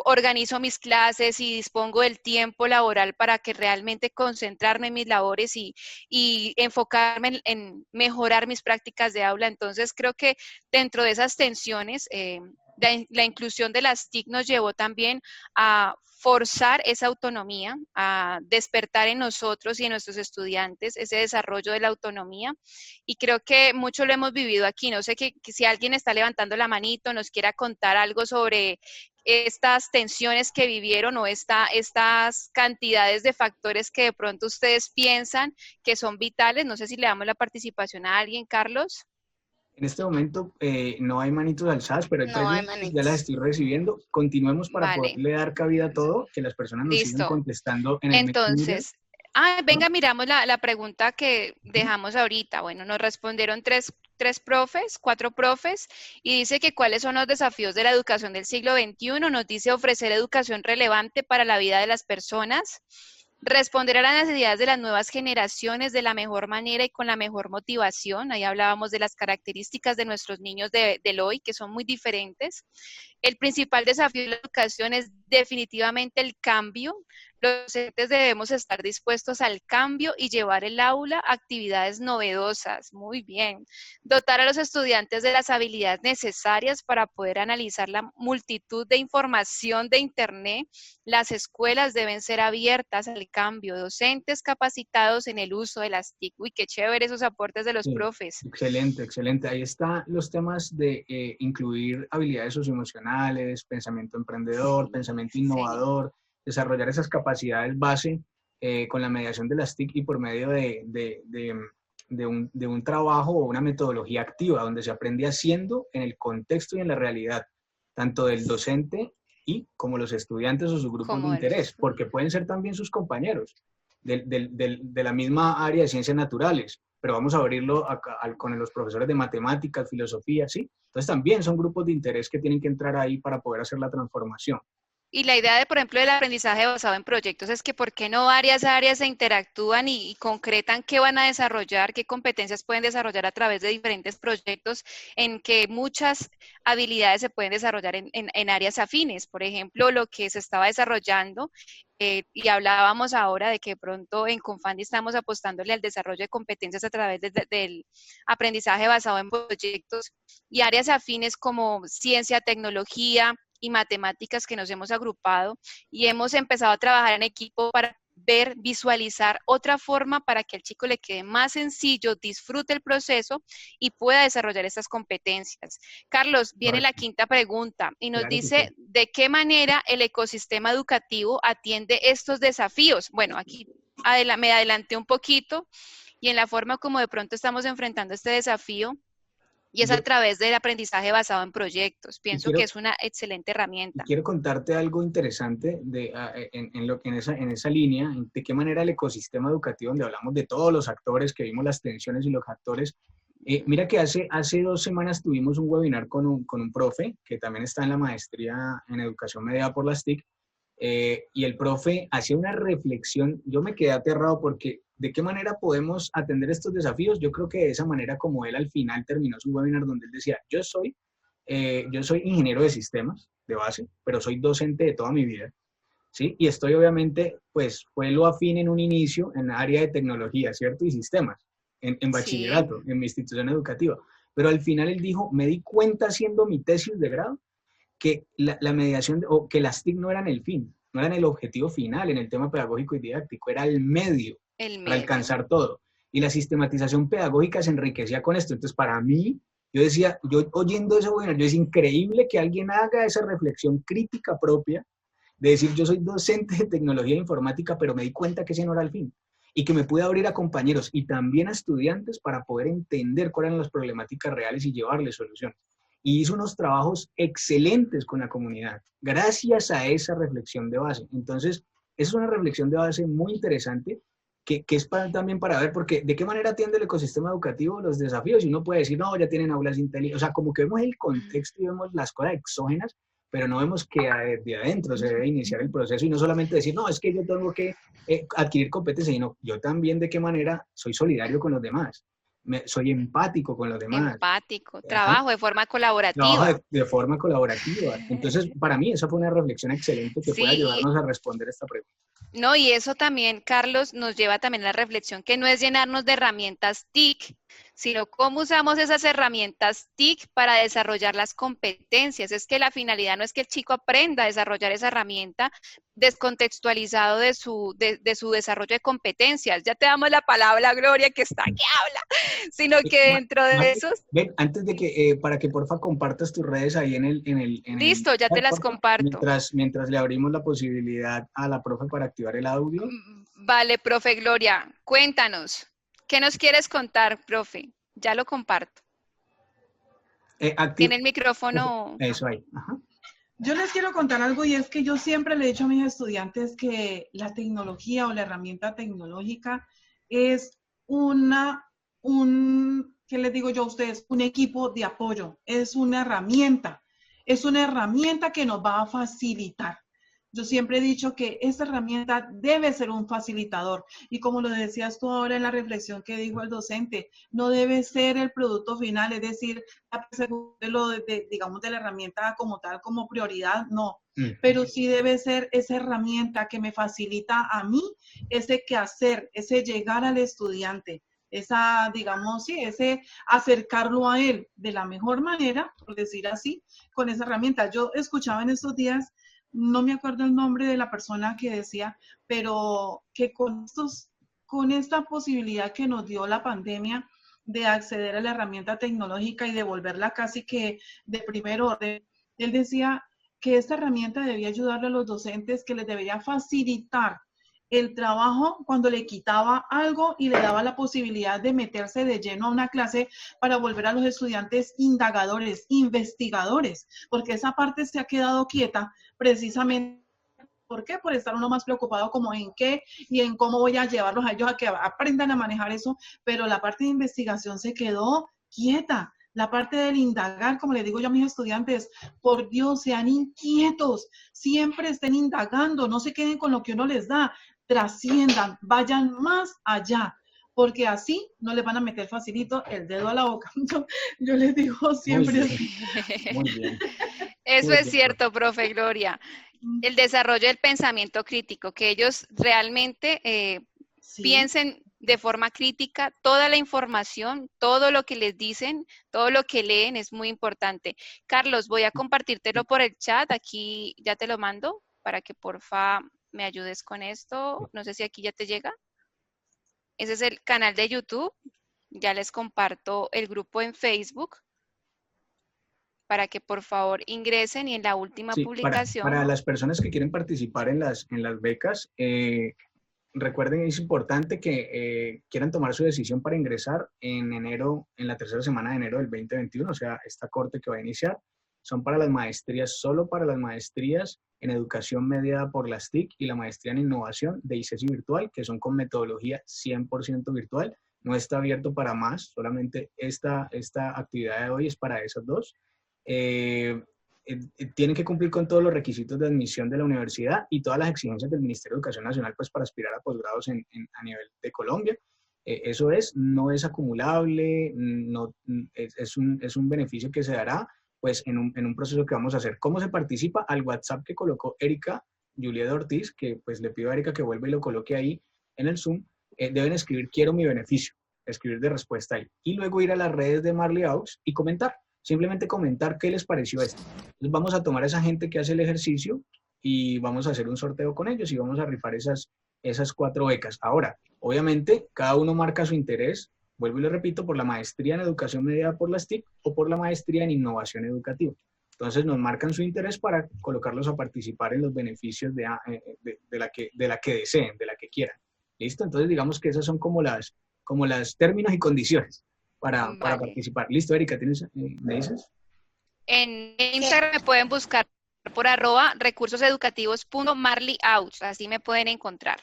organizo mis clases y dispongo del tiempo laboral para que realmente concentrarme en mis labores y enfocarme en mejorar mis prácticas de aula? Entonces, creo que dentro de esas tensiones, la inclusión de las TIC nos llevó también a forzar esa autonomía, a despertar en nosotros y en nuestros estudiantes ese desarrollo de la autonomía. Y creo que mucho lo hemos vivido aquí. No sé que si alguien está levantando la manito, nos quiera contar algo sobre estas tensiones que vivieron o estas cantidades de factores que de pronto ustedes piensan que son vitales. No sé si le damos la participación a alguien, Carlos. En este momento no hay manitos alzadas, pero ya las estoy recibiendo. Continuemos para poderle dar cabida a todo, que las personas nos sigan contestando en el Entonces, venga, miramos la pregunta que dejamos ahorita. Bueno, nos respondieron cuatro profes, y dice que cuáles son los desafíos de la educación del siglo XXI. Nos dice ofrecer educación relevante para la vida de las personas, responder a las necesidades de las nuevas generaciones de la mejor manera y con la mejor motivación. Ahí hablábamos de las características de nuestros niños del hoy, que son muy diferentes. El principal desafío de la educación es definitivamente el cambio. Los docentes debemos estar dispuestos al cambio y llevar el aula a actividades novedosas. Muy bien. Dotar a los estudiantes de las habilidades necesarias para poder analizar la multitud de información de Internet. Las escuelas deben ser abiertas al cambio. Docentes capacitados en el uso de las TIC. Uy, qué chévere esos aportes de los profes. Excelente, excelente. Ahí están los temas de incluir habilidades socioemocionales, pensamiento emprendedor, pensamiento innovador, desarrollar esas capacidades base con la mediación de las TIC y por medio de un trabajo o una metodología activa donde se aprende haciendo en el contexto y en la realidad, tanto del docente y como los estudiantes o sus grupos de interés, porque pueden ser también sus compañeros de la misma área de ciencias naturales, pero vamos a abrirlo con los profesores de matemáticas, filosofía, ¿sí? Entonces también son grupos de interés que tienen que entrar ahí para poder hacer la transformación. Y la idea de, por ejemplo, del aprendizaje basado en proyectos es que por qué no varias áreas se interactúan y concretan qué van a desarrollar, qué competencias pueden desarrollar a través de diferentes proyectos, en que muchas habilidades se pueden desarrollar en áreas afines. Por ejemplo, lo que se estaba desarrollando, y hablábamos ahora de que de pronto en Confandi estamos apostándole al desarrollo de competencias a través del aprendizaje basado en proyectos, y áreas afines como ciencia, tecnología y matemáticas, que nos hemos agrupado y hemos empezado a trabajar en equipo para ver, visualizar otra forma para que al chico le quede más sencillo, disfrute el proceso y pueda desarrollar estas competencias. Carlos, viene la quinta pregunta y nos dice, ¿de qué manera el ecosistema educativo atiende estos desafíos? Bueno, aquí me adelanté un poquito, y en la forma como de pronto estamos enfrentando este desafío, y es a través del aprendizaje basado en proyectos. Pienso que es una excelente herramienta. Quiero contarte algo interesante en esa línea, de qué manera el ecosistema educativo, donde hablamos de todos los actores, que vimos las tensiones y los actores. Mira que hace 2 semanas tuvimos un webinar con un profe, que también está en la maestría en educación mediada por las TIC, y el profe hacía una reflexión. Yo me quedé aterrado porque ¿de qué manera podemos atender estos desafíos? Yo creo que de esa manera, como él al final terminó su webinar, donde él decía, yo soy ingeniero de sistemas de base, pero soy docente de toda mi vida, ¿sí? Y estoy obviamente, pues, fue lo afín en un inicio en la área de tecnología, ¿cierto? Y sistemas, en bachillerato, sí, en mi institución educativa. Pero al final él dijo, me di cuenta haciendo mi tesis de grado, que la mediación, o que las TIC no eran el fin, no eran el objetivo final en el tema pedagógico y didáctico, era el medio para alcanzar todo. Y la sistematización pedagógica se enriquecía con esto. Entonces, para mí, yo decía, yo oyendo eso, bueno, yo es increíble que alguien haga esa reflexión crítica propia, de decir, yo soy docente de tecnología e informática, pero me di cuenta que ese no era el fin. Y que me pude abrir a compañeros y también a estudiantes para poder entender cuáles eran las problemáticas reales y llevarles soluciones. Y hizo unos trabajos excelentes con la comunidad, gracias a esa reflexión de base. Entonces, es una reflexión de base muy interesante, que es también para ver, porque de qué manera atiende el ecosistema educativo los desafíos. Y uno puede decir, no, ya tienen aulas inteligentes. O sea, como que vemos el contexto y vemos las cosas exógenas, pero no vemos que de adentro se debe iniciar el proceso, y no solamente decir, no, es que yo tengo que adquirir competencias, sino yo también de qué manera soy solidario con los demás. Soy empático con los demás. Empático, trabajo de forma colaborativa. Trabajo de forma colaborativa. Entonces, para mí, esa fue una reflexión excelente que puede ayudarnos a responder esta pregunta. No, y eso también, Carlos, nos lleva también a la reflexión que no es llenarnos de herramientas TIC, sino cómo usamos esas herramientas TIC para desarrollar las competencias. Es que la finalidad no es que el chico aprenda a desarrollar esa herramienta descontextualizado de su desarrollo de competencias. Ya te damos la palabra, Gloria, que está que habla, sino que dentro de esos... Ven, antes de que, para que porfa compartas tus redes ahí en el Listo, ya te las comparto. Mientras le abrimos la posibilidad a la profe para activar el audio. Vale, profe Gloria, cuéntanos. ¿Qué nos quieres contar, profe? Ya lo comparto. Tiene el micrófono. Eso ahí. Ajá. Yo les quiero contar algo, y es que yo siempre le he dicho a mis estudiantes que la tecnología o la herramienta tecnológica es ¿qué les digo yo a ustedes? Un equipo de apoyo, es una herramienta que nos va a facilitar. Yo siempre he dicho que esta herramienta debe ser un facilitador, y como lo decías tú ahora en la reflexión que dijo el docente, no debe ser el producto final, es decir, digamos, de la herramienta como tal, como prioridad, no, pero sí debe ser esa herramienta que me facilita a mí ese quehacer, ese llegar al estudiante, digamos, sí, ese acercarlo a él de la mejor manera, por decir así, con esa herramienta. Yo escuchaba en estos días, no me acuerdo el nombre de la persona que decía, pero que con esta posibilidad que nos dio la pandemia de acceder a la herramienta tecnológica y de volverla casi que de primer orden, él decía que esta herramienta debía ayudarle a los docentes, que les debería facilitar el trabajo cuando le quitaba algo y le daba la posibilidad de meterse de lleno a una clase para volver a los estudiantes indagadores, investigadores, porque esa parte se ha quedado quieta precisamente. ¿Por qué? Por estar uno más preocupado como en qué y en cómo voy a llevarlos a ellos a que aprendan a manejar eso, pero la parte de investigación se quedó quieta. La parte del indagar, como le digo yo a mis estudiantes, por Dios, sean inquietos, siempre estén indagando, no se queden con lo que uno les da, trasciendan, vayan más allá, porque así no les van a meter facilito el dedo a la boca. Yo les digo siempre así. Muy bien. Eso Muy es bien, cierto, profe Gloria. El desarrollo del pensamiento crítico, que ellos realmente Sí. piensen de forma crítica toda la información, todo lo que les dicen, todo lo que leen es muy importante. Carlos, voy a compartírtelo por el chat, aquí ya te lo mando para que porfa me ayudes con esto. No sé si aquí ya te llega. Ese es el canal de YouTube. Ya les comparto el grupo en Facebook para que por favor ingresen y en la última Sí, publicación. para las personas que quieren participar en las becas, recuerden, es importante que quieran tomar su decisión para ingresar en enero, en la tercera semana de enero del 2021, o sea, esta corte que va a iniciar. Son para las maestrías, solo para las maestrías en educación mediada por las TIC y la maestría en innovación de ICESI virtual, que son con metodología 100% virtual. No está abierto para más, solamente esta actividad de hoy es para esas dos. Tienen que cumplir con todos los requisitos de admisión de la universidad y todas las exigencias del Ministerio de Educación Nacional pues, para aspirar a posgrados a nivel de Colombia. Eso no es acumulable, no, es un beneficio que se dará pues, en un proceso que vamos a hacer. ¿Cómo se participa? Al WhatsApp que colocó Erika Julieta Ortiz, que pues le pido a Erika que vuelva y lo coloque ahí en el Zoom, deben escribir quiero mi beneficio, escribir de respuesta ahí. Y luego ir a las redes de Marley Aux y comentar. Simplemente comentar qué les pareció esto. Entonces vamos a tomar a esa gente que hace el ejercicio y vamos a hacer un sorteo con ellos y vamos a rifar esas 4 becas. Ahora, obviamente, cada uno marca su interés, vuelvo y le repito, por la maestría en educación mediada por las TIC o por la maestría en innovación educativa. Entonces nos marcan su interés para colocarlos a participar en los beneficios de la que deseen, de la que quieran. ¿Listo? Entonces digamos que esas son como las términos y condiciones para Vale. participar. Listo, Erika, ¿me dices? En Instagram me pueden buscar por @recursoseducativos.marleyaux, así me pueden encontrar.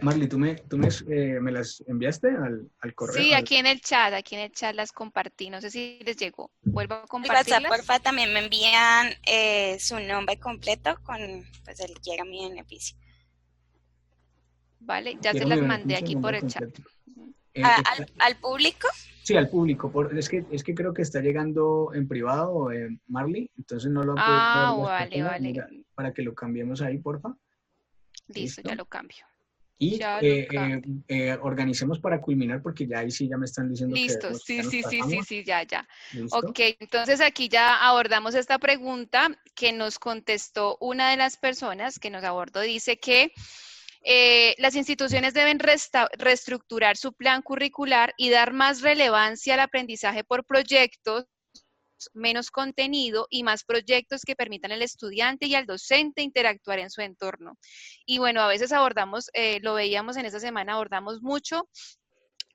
Marley, ¿tú me las enviaste al correo? Sí, aquí en el chat las compartí, no sé si les llegó. Vuelvo a El compartirlas. WhatsApp, porfa, también me envían su nombre completo con pues, el quiera mi beneficio. Vale, ya se las mandé aquí por el chat. ¿Al público? Sí, al público. Es que creo que está llegando en privado, Marley, entonces no lo han podido ver. Vale. Mira, para que lo cambiemos ahí, porfa. Listo, ya lo cambio. Y organicemos para culminar, porque ya ahí sí ya me están diciendo listo, que sí, ya. ¿Listo? Ok, entonces aquí ya abordamos esta pregunta que nos contestó una de las personas que nos abordó. Dice que las instituciones deben reestructurar su plan curricular y dar más relevancia al aprendizaje por proyectos, menos contenido y más proyectos que permitan al estudiante y al docente interactuar en su entorno. Y bueno, a veces abordamos, lo veíamos en esta semana, abordamos mucho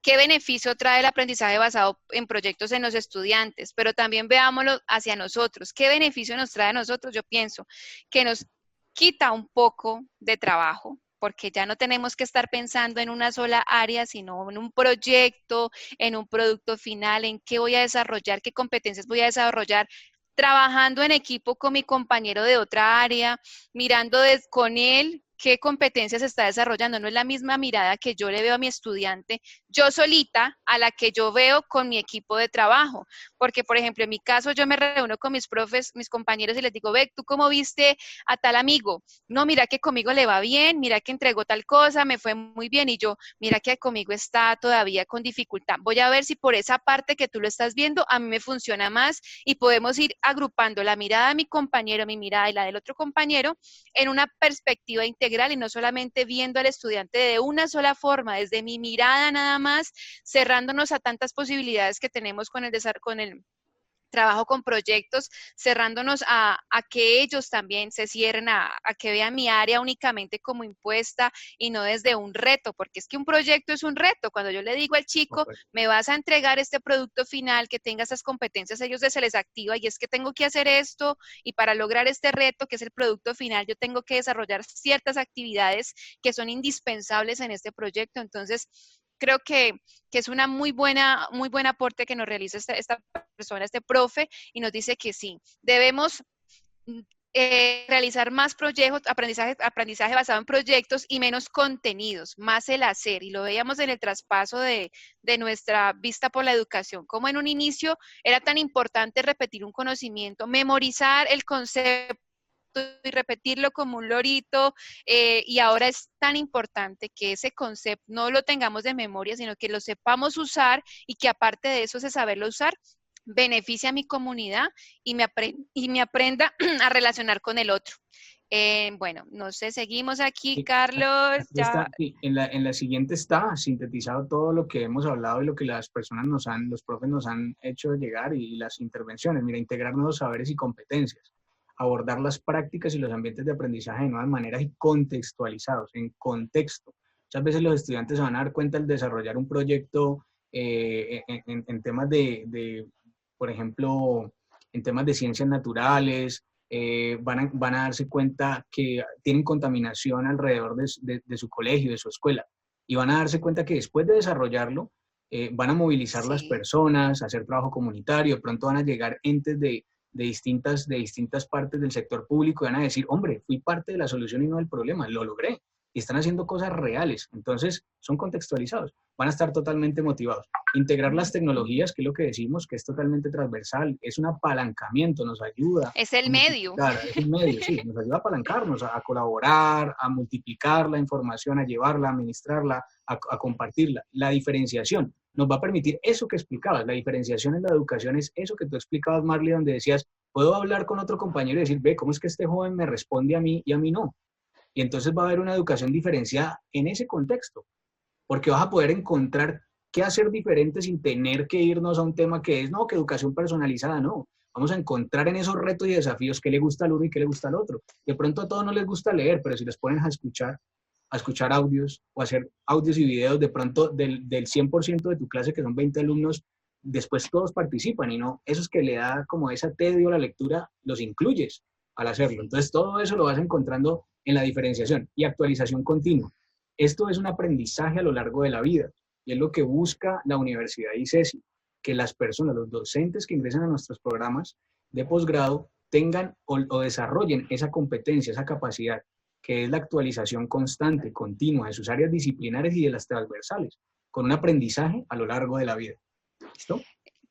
qué beneficio trae el aprendizaje basado en proyectos en los estudiantes, pero también veámoslo hacia nosotros. ¿Qué beneficio nos trae a nosotros? Yo pienso que nos quita un poco de trabajo, porque ya no tenemos que estar pensando en una sola área, sino en un proyecto, en un producto final, en qué voy a desarrollar, qué competencias voy a desarrollar, trabajando en equipo con mi compañero de otra área, mirando con él qué competencias está desarrollando. No es la misma mirada que yo le veo a mi estudiante, yo solita, a la que yo veo con mi equipo de trabajo. Porque, por ejemplo, en mi caso, yo me reúno con mis profes, mis compañeros y les digo, ve, ¿tú cómo viste a tal amigo? No, mira que conmigo le va bien, mira que entregó tal cosa, me fue muy bien. Y yo, mira que conmigo está todavía con dificultad. Voy a ver si por esa parte que tú lo estás viendo, a mí me funciona más y podemos ir agrupando la mirada de mi compañero, mi mirada y la del otro compañero en una perspectiva integral y no solamente viendo al estudiante de una sola forma, desde mi mirada nada más, cerrándonos a tantas posibilidades que tenemos con el trabajo con proyectos, cerrándonos a que ellos también se cierren, a que vean mi área únicamente como impuesta y no desde un reto, porque es que un proyecto es un reto. Cuando yo le digo al chico, me vas a entregar este producto final que tenga esas competencias, ellos se les activa y es que tengo que hacer esto y para lograr este reto, que es el producto final, yo tengo que desarrollar ciertas actividades que son indispensables en este proyecto. Entonces, creo que es una muy buena aporte que nos realiza esta persona, este profe, y nos dice que sí, debemos realizar más proyectos, aprendizaje basado en proyectos y menos contenidos, más el hacer. Y lo veíamos en el traspaso de nuestra vista por la educación, como en un inicio era tan importante repetir un conocimiento, memorizar el concepto y repetirlo como un lorito, y ahora es tan importante que ese concepto no lo tengamos de memoria, sino que lo sepamos usar y que aparte de eso, ese saberlo usar, beneficia a mi comunidad y me aprenda a relacionar con el otro. Bueno, no sé, seguimos aquí, Sí, Carlos. aquí está, sí, en la siguiente está sintetizado todo lo que hemos hablado y lo que las personas los profes nos han hecho llegar y las intervenciones. Mira, integrar nuevos saberes y competencias, abordar las prácticas y los ambientes de aprendizaje de nuevas maneras y contextualizados, en contexto. Muchas veces los estudiantes se van a dar cuenta al desarrollar un proyecto en temas por ejemplo, en temas de ciencias naturales, van a darse cuenta que tienen contaminación alrededor de su colegio, de su escuela, y van a darse cuenta que después de desarrollarlo, van a movilizar las personas, hacer trabajo comunitario, de pronto van a llegar entes de distintas partes del sector público y van a decir, hombre, fui parte de la solución y no del problema, lo logré. Y están haciendo cosas reales, entonces son contextualizados, van a estar totalmente motivados. Integrar las tecnologías, que es lo que decimos, que es totalmente transversal, es un apalancamiento, nos ayuda. Es el medio. Es un medio, sí, nos ayuda a apalancarnos, a colaborar, a multiplicar la información, a llevarla, a administrarla, a compartirla. La diferenciación nos va a permitir eso que explicabas, la diferenciación en la educación es eso que tú explicabas, Marley, donde decías, puedo hablar con otro compañero y decir, ve, ¿cómo es que este joven me responde a mí y a mí no? Y entonces va a haber una educación diferenciada en ese contexto, porque vas a poder encontrar qué hacer diferente sin tener que irnos a un tema que es, no, que educación personalizada, no. Vamos a encontrar en esos retos y desafíos qué le gusta al uno y qué le gusta al otro. De pronto a todos no les gusta leer, pero si les ponen a escuchar audios o hacer audios y videos, de pronto del 100% de tu clase, que son 20 alumnos, después todos participan y no, esos que le da como esa tedio a la lectura, los incluyes al hacerlo. Entonces todo eso lo vas encontrando en la diferenciación y actualización continua. Esto es un aprendizaje a lo largo de la vida y es lo que busca la Universidad ICESI, que las personas, los docentes que ingresan a nuestros programas de posgrado tengan o desarrollen esa competencia, esa capacidad, que es la actualización constante, continua de sus áreas disciplinares y de las transversales, con un aprendizaje a lo largo de la vida. ¿Listo?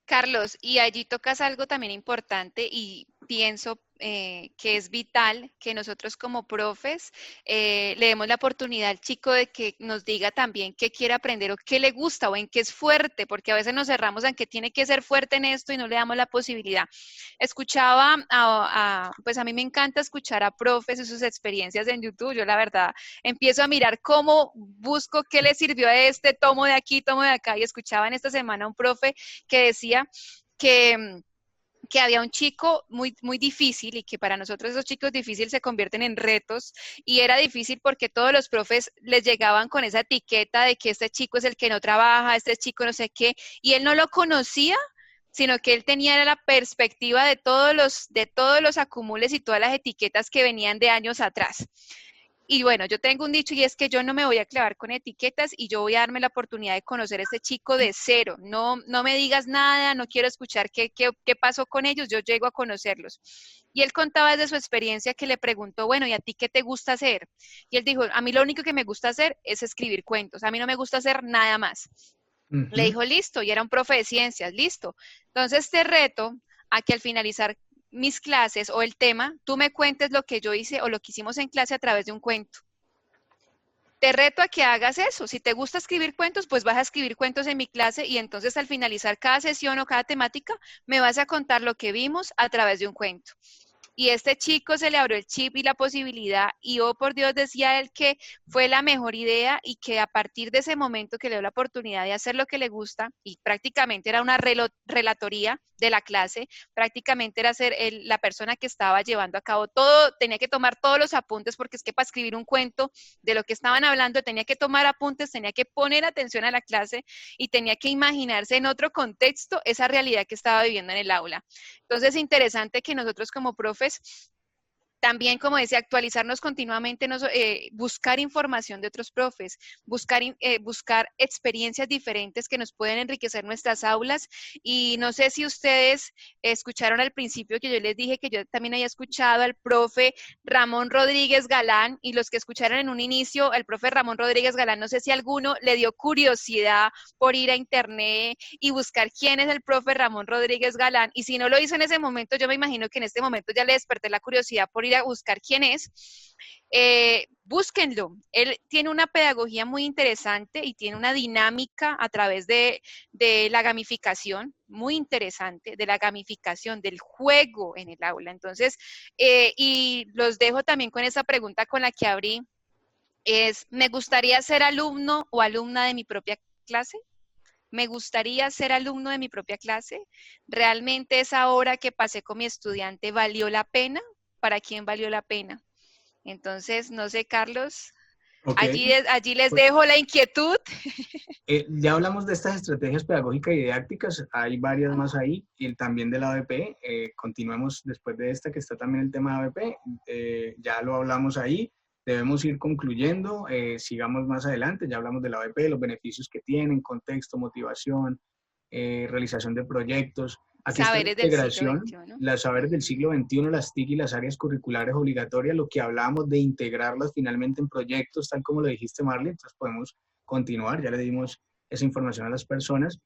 Carlos, y allí tocas algo también importante y pienso que es vital que nosotros como profes le demos la oportunidad al chico de que nos diga también qué quiere aprender o qué le gusta o en qué es fuerte, porque a veces nos cerramos en que tiene que ser fuerte en esto y no le damos la posibilidad. Escuchaba, pues a mí me encanta escuchar a profes y sus experiencias en YouTube. Yo la verdad empiezo a mirar cómo busco qué le sirvió a este, tomo de aquí, tomo de acá, y escuchaba en esta semana un profe que decía que había un chico muy, muy difícil y que para nosotros esos chicos difíciles se convierten en retos, y era difícil porque todos los profes les llegaban con esa etiqueta de que este chico es el que no trabaja, este chico no sé qué, y él no lo conocía, sino que él tenía la perspectiva de todos los acumules y todas las etiquetas que venían de años atrás. Y bueno, yo tengo un dicho y es que yo no me voy a clavar con etiquetas y yo voy a darme la oportunidad de conocer a este chico de cero. No, no me digas nada, no quiero escuchar qué pasó con ellos, yo llego a conocerlos. Y él contaba desde su experiencia que le preguntó, bueno, ¿y a ti qué te gusta hacer? Y él dijo, a mí lo único que me gusta hacer es escribir cuentos, a mí no me gusta hacer nada más. Le dijo, listo, y era un profe de ciencias, listo. Entonces te reto a que al finalizar mis clases o el tema, tú me cuentes lo que yo hice o lo que hicimos en clase a través de un cuento. Te reto a que hagas eso. Si te gusta escribir cuentos, pues vas a escribir cuentos en mi clase y entonces al finalizar cada sesión o cada temática, me vas a contar lo que vimos a través de un cuento. Y este chico se le abrió el chip y la posibilidad, y oh por Dios, decía él que fue la mejor idea y que a partir de ese momento que le dio la oportunidad de hacer lo que le gusta, y prácticamente era una relatoría de la clase, prácticamente era ser la persona que estaba llevando a cabo todo, tenía que tomar todos los apuntes, porque es que para escribir un cuento de lo que estaban hablando tenía que tomar apuntes, tenía que poner atención a la clase y tenía que imaginarse en otro contexto esa realidad que estaba viviendo en el aula. Entonces, es interesante que nosotros como profes también, como decía, actualizarnos continuamente, buscar información de otros profes, buscar experiencias diferentes que nos pueden enriquecer nuestras aulas. Y no sé si ustedes escucharon al principio que yo les dije que yo también había escuchado al profe Ramón Rodríguez Galán, y los que escucharon en un inicio al profe Ramón Rodríguez Galán, no sé si alguno le dio curiosidad por ir a internet y buscar quién es el profe Ramón Rodríguez Galán, y si no lo hizo en ese momento, yo me imagino que en este momento ya le desperté la curiosidad por ir a buscar quién es. Búsquenlo. Él tiene una pedagogía muy interesante y tiene una dinámica a través de la gamificación, muy interesante, de la gamificación, del juego en el aula. Entonces, y los dejo también con esa pregunta con la que abrí, ¿me gustaría ser alumno o alumna de mi propia clase? ¿Me gustaría ser alumno de mi propia clase? ¿Realmente esa hora que pasé con mi estudiante valió la pena? ¿Para quién valió la pena? Entonces, no sé, Carlos, Okay. allí les Pues, dejo la inquietud. ya hablamos de estas estrategias pedagógicas y didácticas, hay varias más ahí, y también de la ABP. Continuemos después de esta, que está también el tema de ABP. Ya lo hablamos ahí, debemos ir concluyendo, sigamos más adelante. Ya hablamos de la ABP, los beneficios que tienen, contexto, motivación, realización de proyectos. Aquí está la Saberes del siglo integración, XXI. los saberes del siglo XXI, las TIC y las áreas curriculares obligatorias, lo que hablábamos de integrarlas finalmente en proyectos, tal como lo dijiste, Marley. Entonces podemos continuar, ya le dimos esa información a las personas.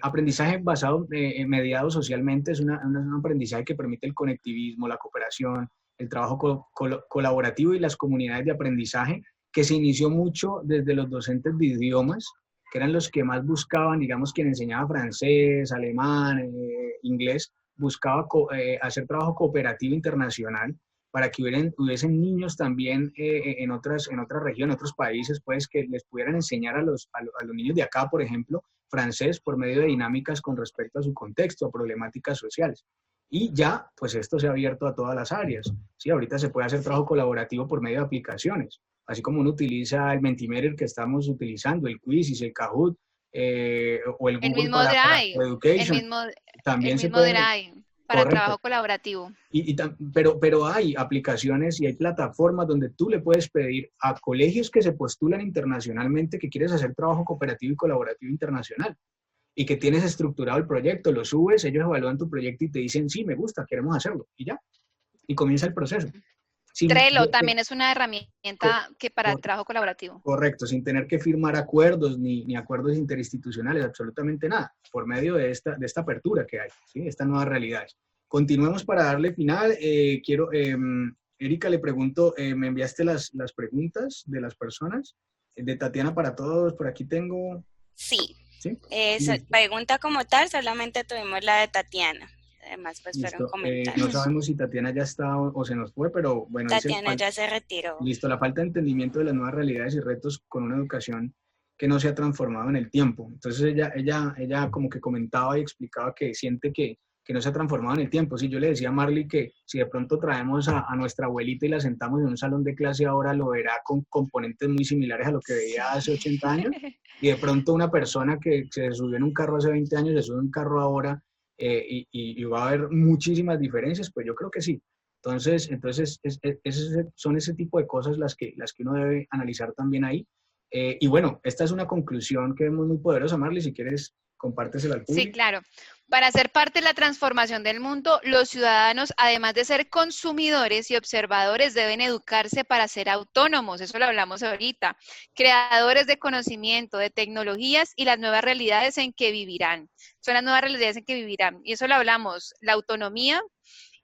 Aprendizaje basado, mediado socialmente, es un aprendizaje que permite el conectivismo, la cooperación, el trabajo colaborativo y las comunidades de aprendizaje, que se inició mucho desde los docentes de idiomas, que eran los que más buscaban, digamos, quien enseñaba francés, alemán, inglés, buscaba hacer trabajo cooperativo internacional para que hubiesen niños también en otras regiones, en otros países, pues, que les pudieran enseñar a los niños de acá, por ejemplo, francés por medio de dinámicas con respecto a su contexto, a problemáticas sociales. Y ya, pues esto se ha abierto a todas las áreas. Sí, ahorita se puede hacer trabajo colaborativo por medio de aplicaciones, así como uno utiliza el Mentimeter que estamos utilizando, el Quizzes, el Kahoot, o el El Google mismo para Drive, Education, el también se mismo puede, Drive para correcto. trabajo colaborativo. Pero hay aplicaciones y hay plataformas donde tú le puedes pedir a colegios que se postulan internacionalmente que quieres hacer trabajo cooperativo y colaborativo internacional y que tienes estructurado el proyecto, lo subes, ellos evalúan tu proyecto y te dicen, sí, me gusta, queremos hacerlo, y ya, y comienza el proceso. Sin, Trello también es una herramienta que para el trabajo colaborativo. Correcto, sin tener que firmar acuerdos ni acuerdos interinstitucionales, absolutamente nada, por medio de esta apertura que hay, ¿sí? Estas nuevas realidades. Continuemos para darle final. Erika, le pregunto, ¿me enviaste las preguntas de las personas? De Tatiana para todos, por aquí tengo. Sí. ¿Sí? Pregunta como tal, solamente tuvimos la de Tatiana. Además, pues fueron comentarios. No sabemos si Tatiana ya está o se nos fue, pero bueno. Tatiana ya se retiró. Listo, la falta de entendimiento de las nuevas realidades y retos con una educación que no se ha transformado en el tiempo. Entonces ella como que comentaba y explicaba que siente que no se ha transformado en el tiempo. Si yo le decía a Marley que si de pronto traemos a nuestra abuelita y la sentamos en un salón de clase ahora, lo verá con componentes muy similares a lo que veía hace 80 años. Y de pronto una persona que se subió en un carro hace 20 años, se sube en un carro ahora, y va a haber muchísimas diferencias, pues yo creo que sí. Entonces son ese tipo de cosas las que uno debe analizar también ahí. Y bueno, esta es una conclusión que vemos muy poderosa, Marley, si quieres, compártesela al público. Sí, claro. Para ser parte de la transformación del mundo, los ciudadanos, además de ser consumidores y observadores, deben educarse para ser autónomos, eso lo hablamos ahorita, creadores de conocimiento, de tecnologías y las nuevas realidades en que vivirán. Son las nuevas realidades en que vivirán. Y eso lo hablamos, la autonomía.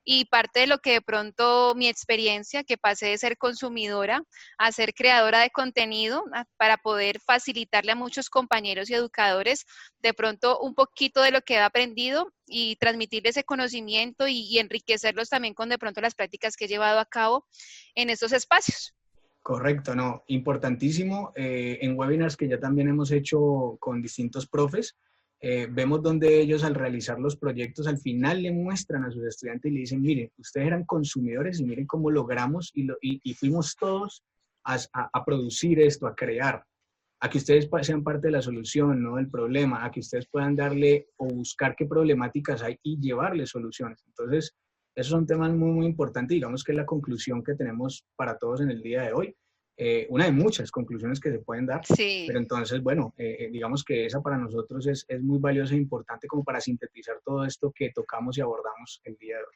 Y parte de lo que de pronto mi experiencia, que pasé de ser consumidora a ser creadora de contenido para poder facilitarle a muchos compañeros y educadores de pronto un poquito de lo que he aprendido y transmitirles ese conocimiento y enriquecerlos también con de pronto las prácticas que he llevado a cabo en estos espacios. Correcto, no, importantísimo. En webinars que ya también hemos hecho con distintos profes, vemos donde ellos al realizar los proyectos al final le muestran a sus estudiantes y le dicen, miren, ustedes eran consumidores y miren cómo logramos y fuimos todos a producir esto, a crear, a que ustedes sean parte de la solución, no del problema, a que ustedes puedan darle o buscar qué problemáticas hay y llevarle soluciones. Entonces, Esos son temas muy, muy importantes, digamos que es la conclusión que tenemos para todos en el día de hoy. Una de muchas conclusiones que se pueden dar, Sí. pero entonces, bueno, digamos que esa para nosotros es muy valiosa e importante como para sintetizar todo esto que tocamos y abordamos el día de hoy.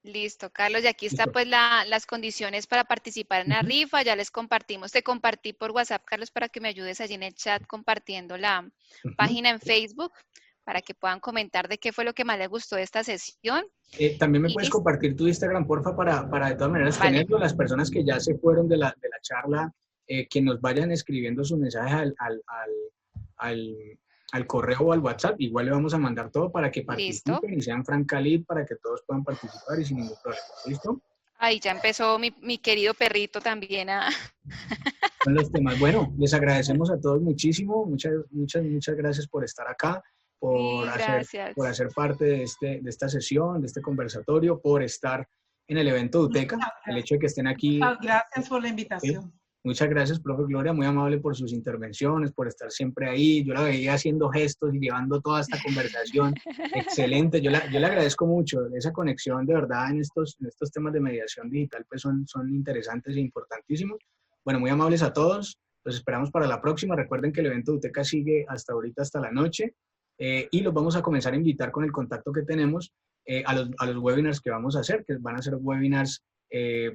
Listo, Carlos, y aquí está Listo. pues las condiciones para participar en la rifa, ya les compartimos, te compartí por WhatsApp, Carlos, para que me ayudes allí en el chat compartiendo la página en Facebook, para que puedan comentar de qué fue lo que más les gustó de esta sesión. También me Y puedes listo. compartir tu Instagram, porfa, para de todas maneras Vale. tenerlo. Las personas que ya se fueron de la charla, que nos vayan escribiendo sus mensajes al correo o al WhatsApp. Igual le vamos a mandar todo para que Listo. participen y sean Francalid para que todos puedan participar y sin ningún problema. ¿Listo? Ahí ya empezó mi querido perrito también a... Son los temas. Bueno, les agradecemos a todos muchísimo. Muchas gracias por estar acá, por hacer parte de esta sesión, de este conversatorio, por estar en el evento de UTECA, el hecho de que estén aquí. Gracias por la invitación. Muchas gracias, profe Gloria, muy amable por sus intervenciones, por estar siempre ahí. Yo la veía haciendo gestos y llevando toda esta conversación. Excelente, yo le agradezco mucho. Esa conexión de verdad en estos temas de mediación digital pues son interesantes e importantísimos. Bueno, muy amables a todos. Los esperamos para la próxima. Recuerden que el evento de UTECA sigue hasta ahorita, hasta la noche. Y los vamos a comenzar a invitar con el contacto que tenemos a los webinars que vamos a hacer, que van a ser webinars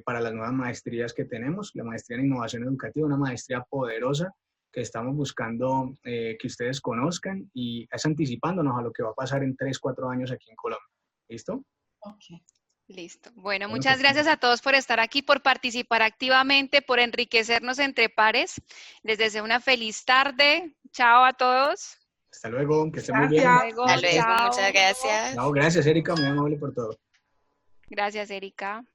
para las nuevas maestrías que tenemos, la maestría en innovación educativa, una maestría poderosa que estamos buscando que ustedes conozcan y es anticipándonos a lo que va a pasar en 3, 4 años aquí en Colombia. ¿Listo? Okay. Listo. Bueno, muchas gracias a todos por estar aquí, por participar activamente, por enriquecernos entre pares. Les deseo una feliz tarde. Chao a todos. Hasta luego, que estén muy bien. Hasta luego. Hasta luego, Chao. muchas gracias. Chao, gracias Erika, muy amable por todo. Gracias, Erika.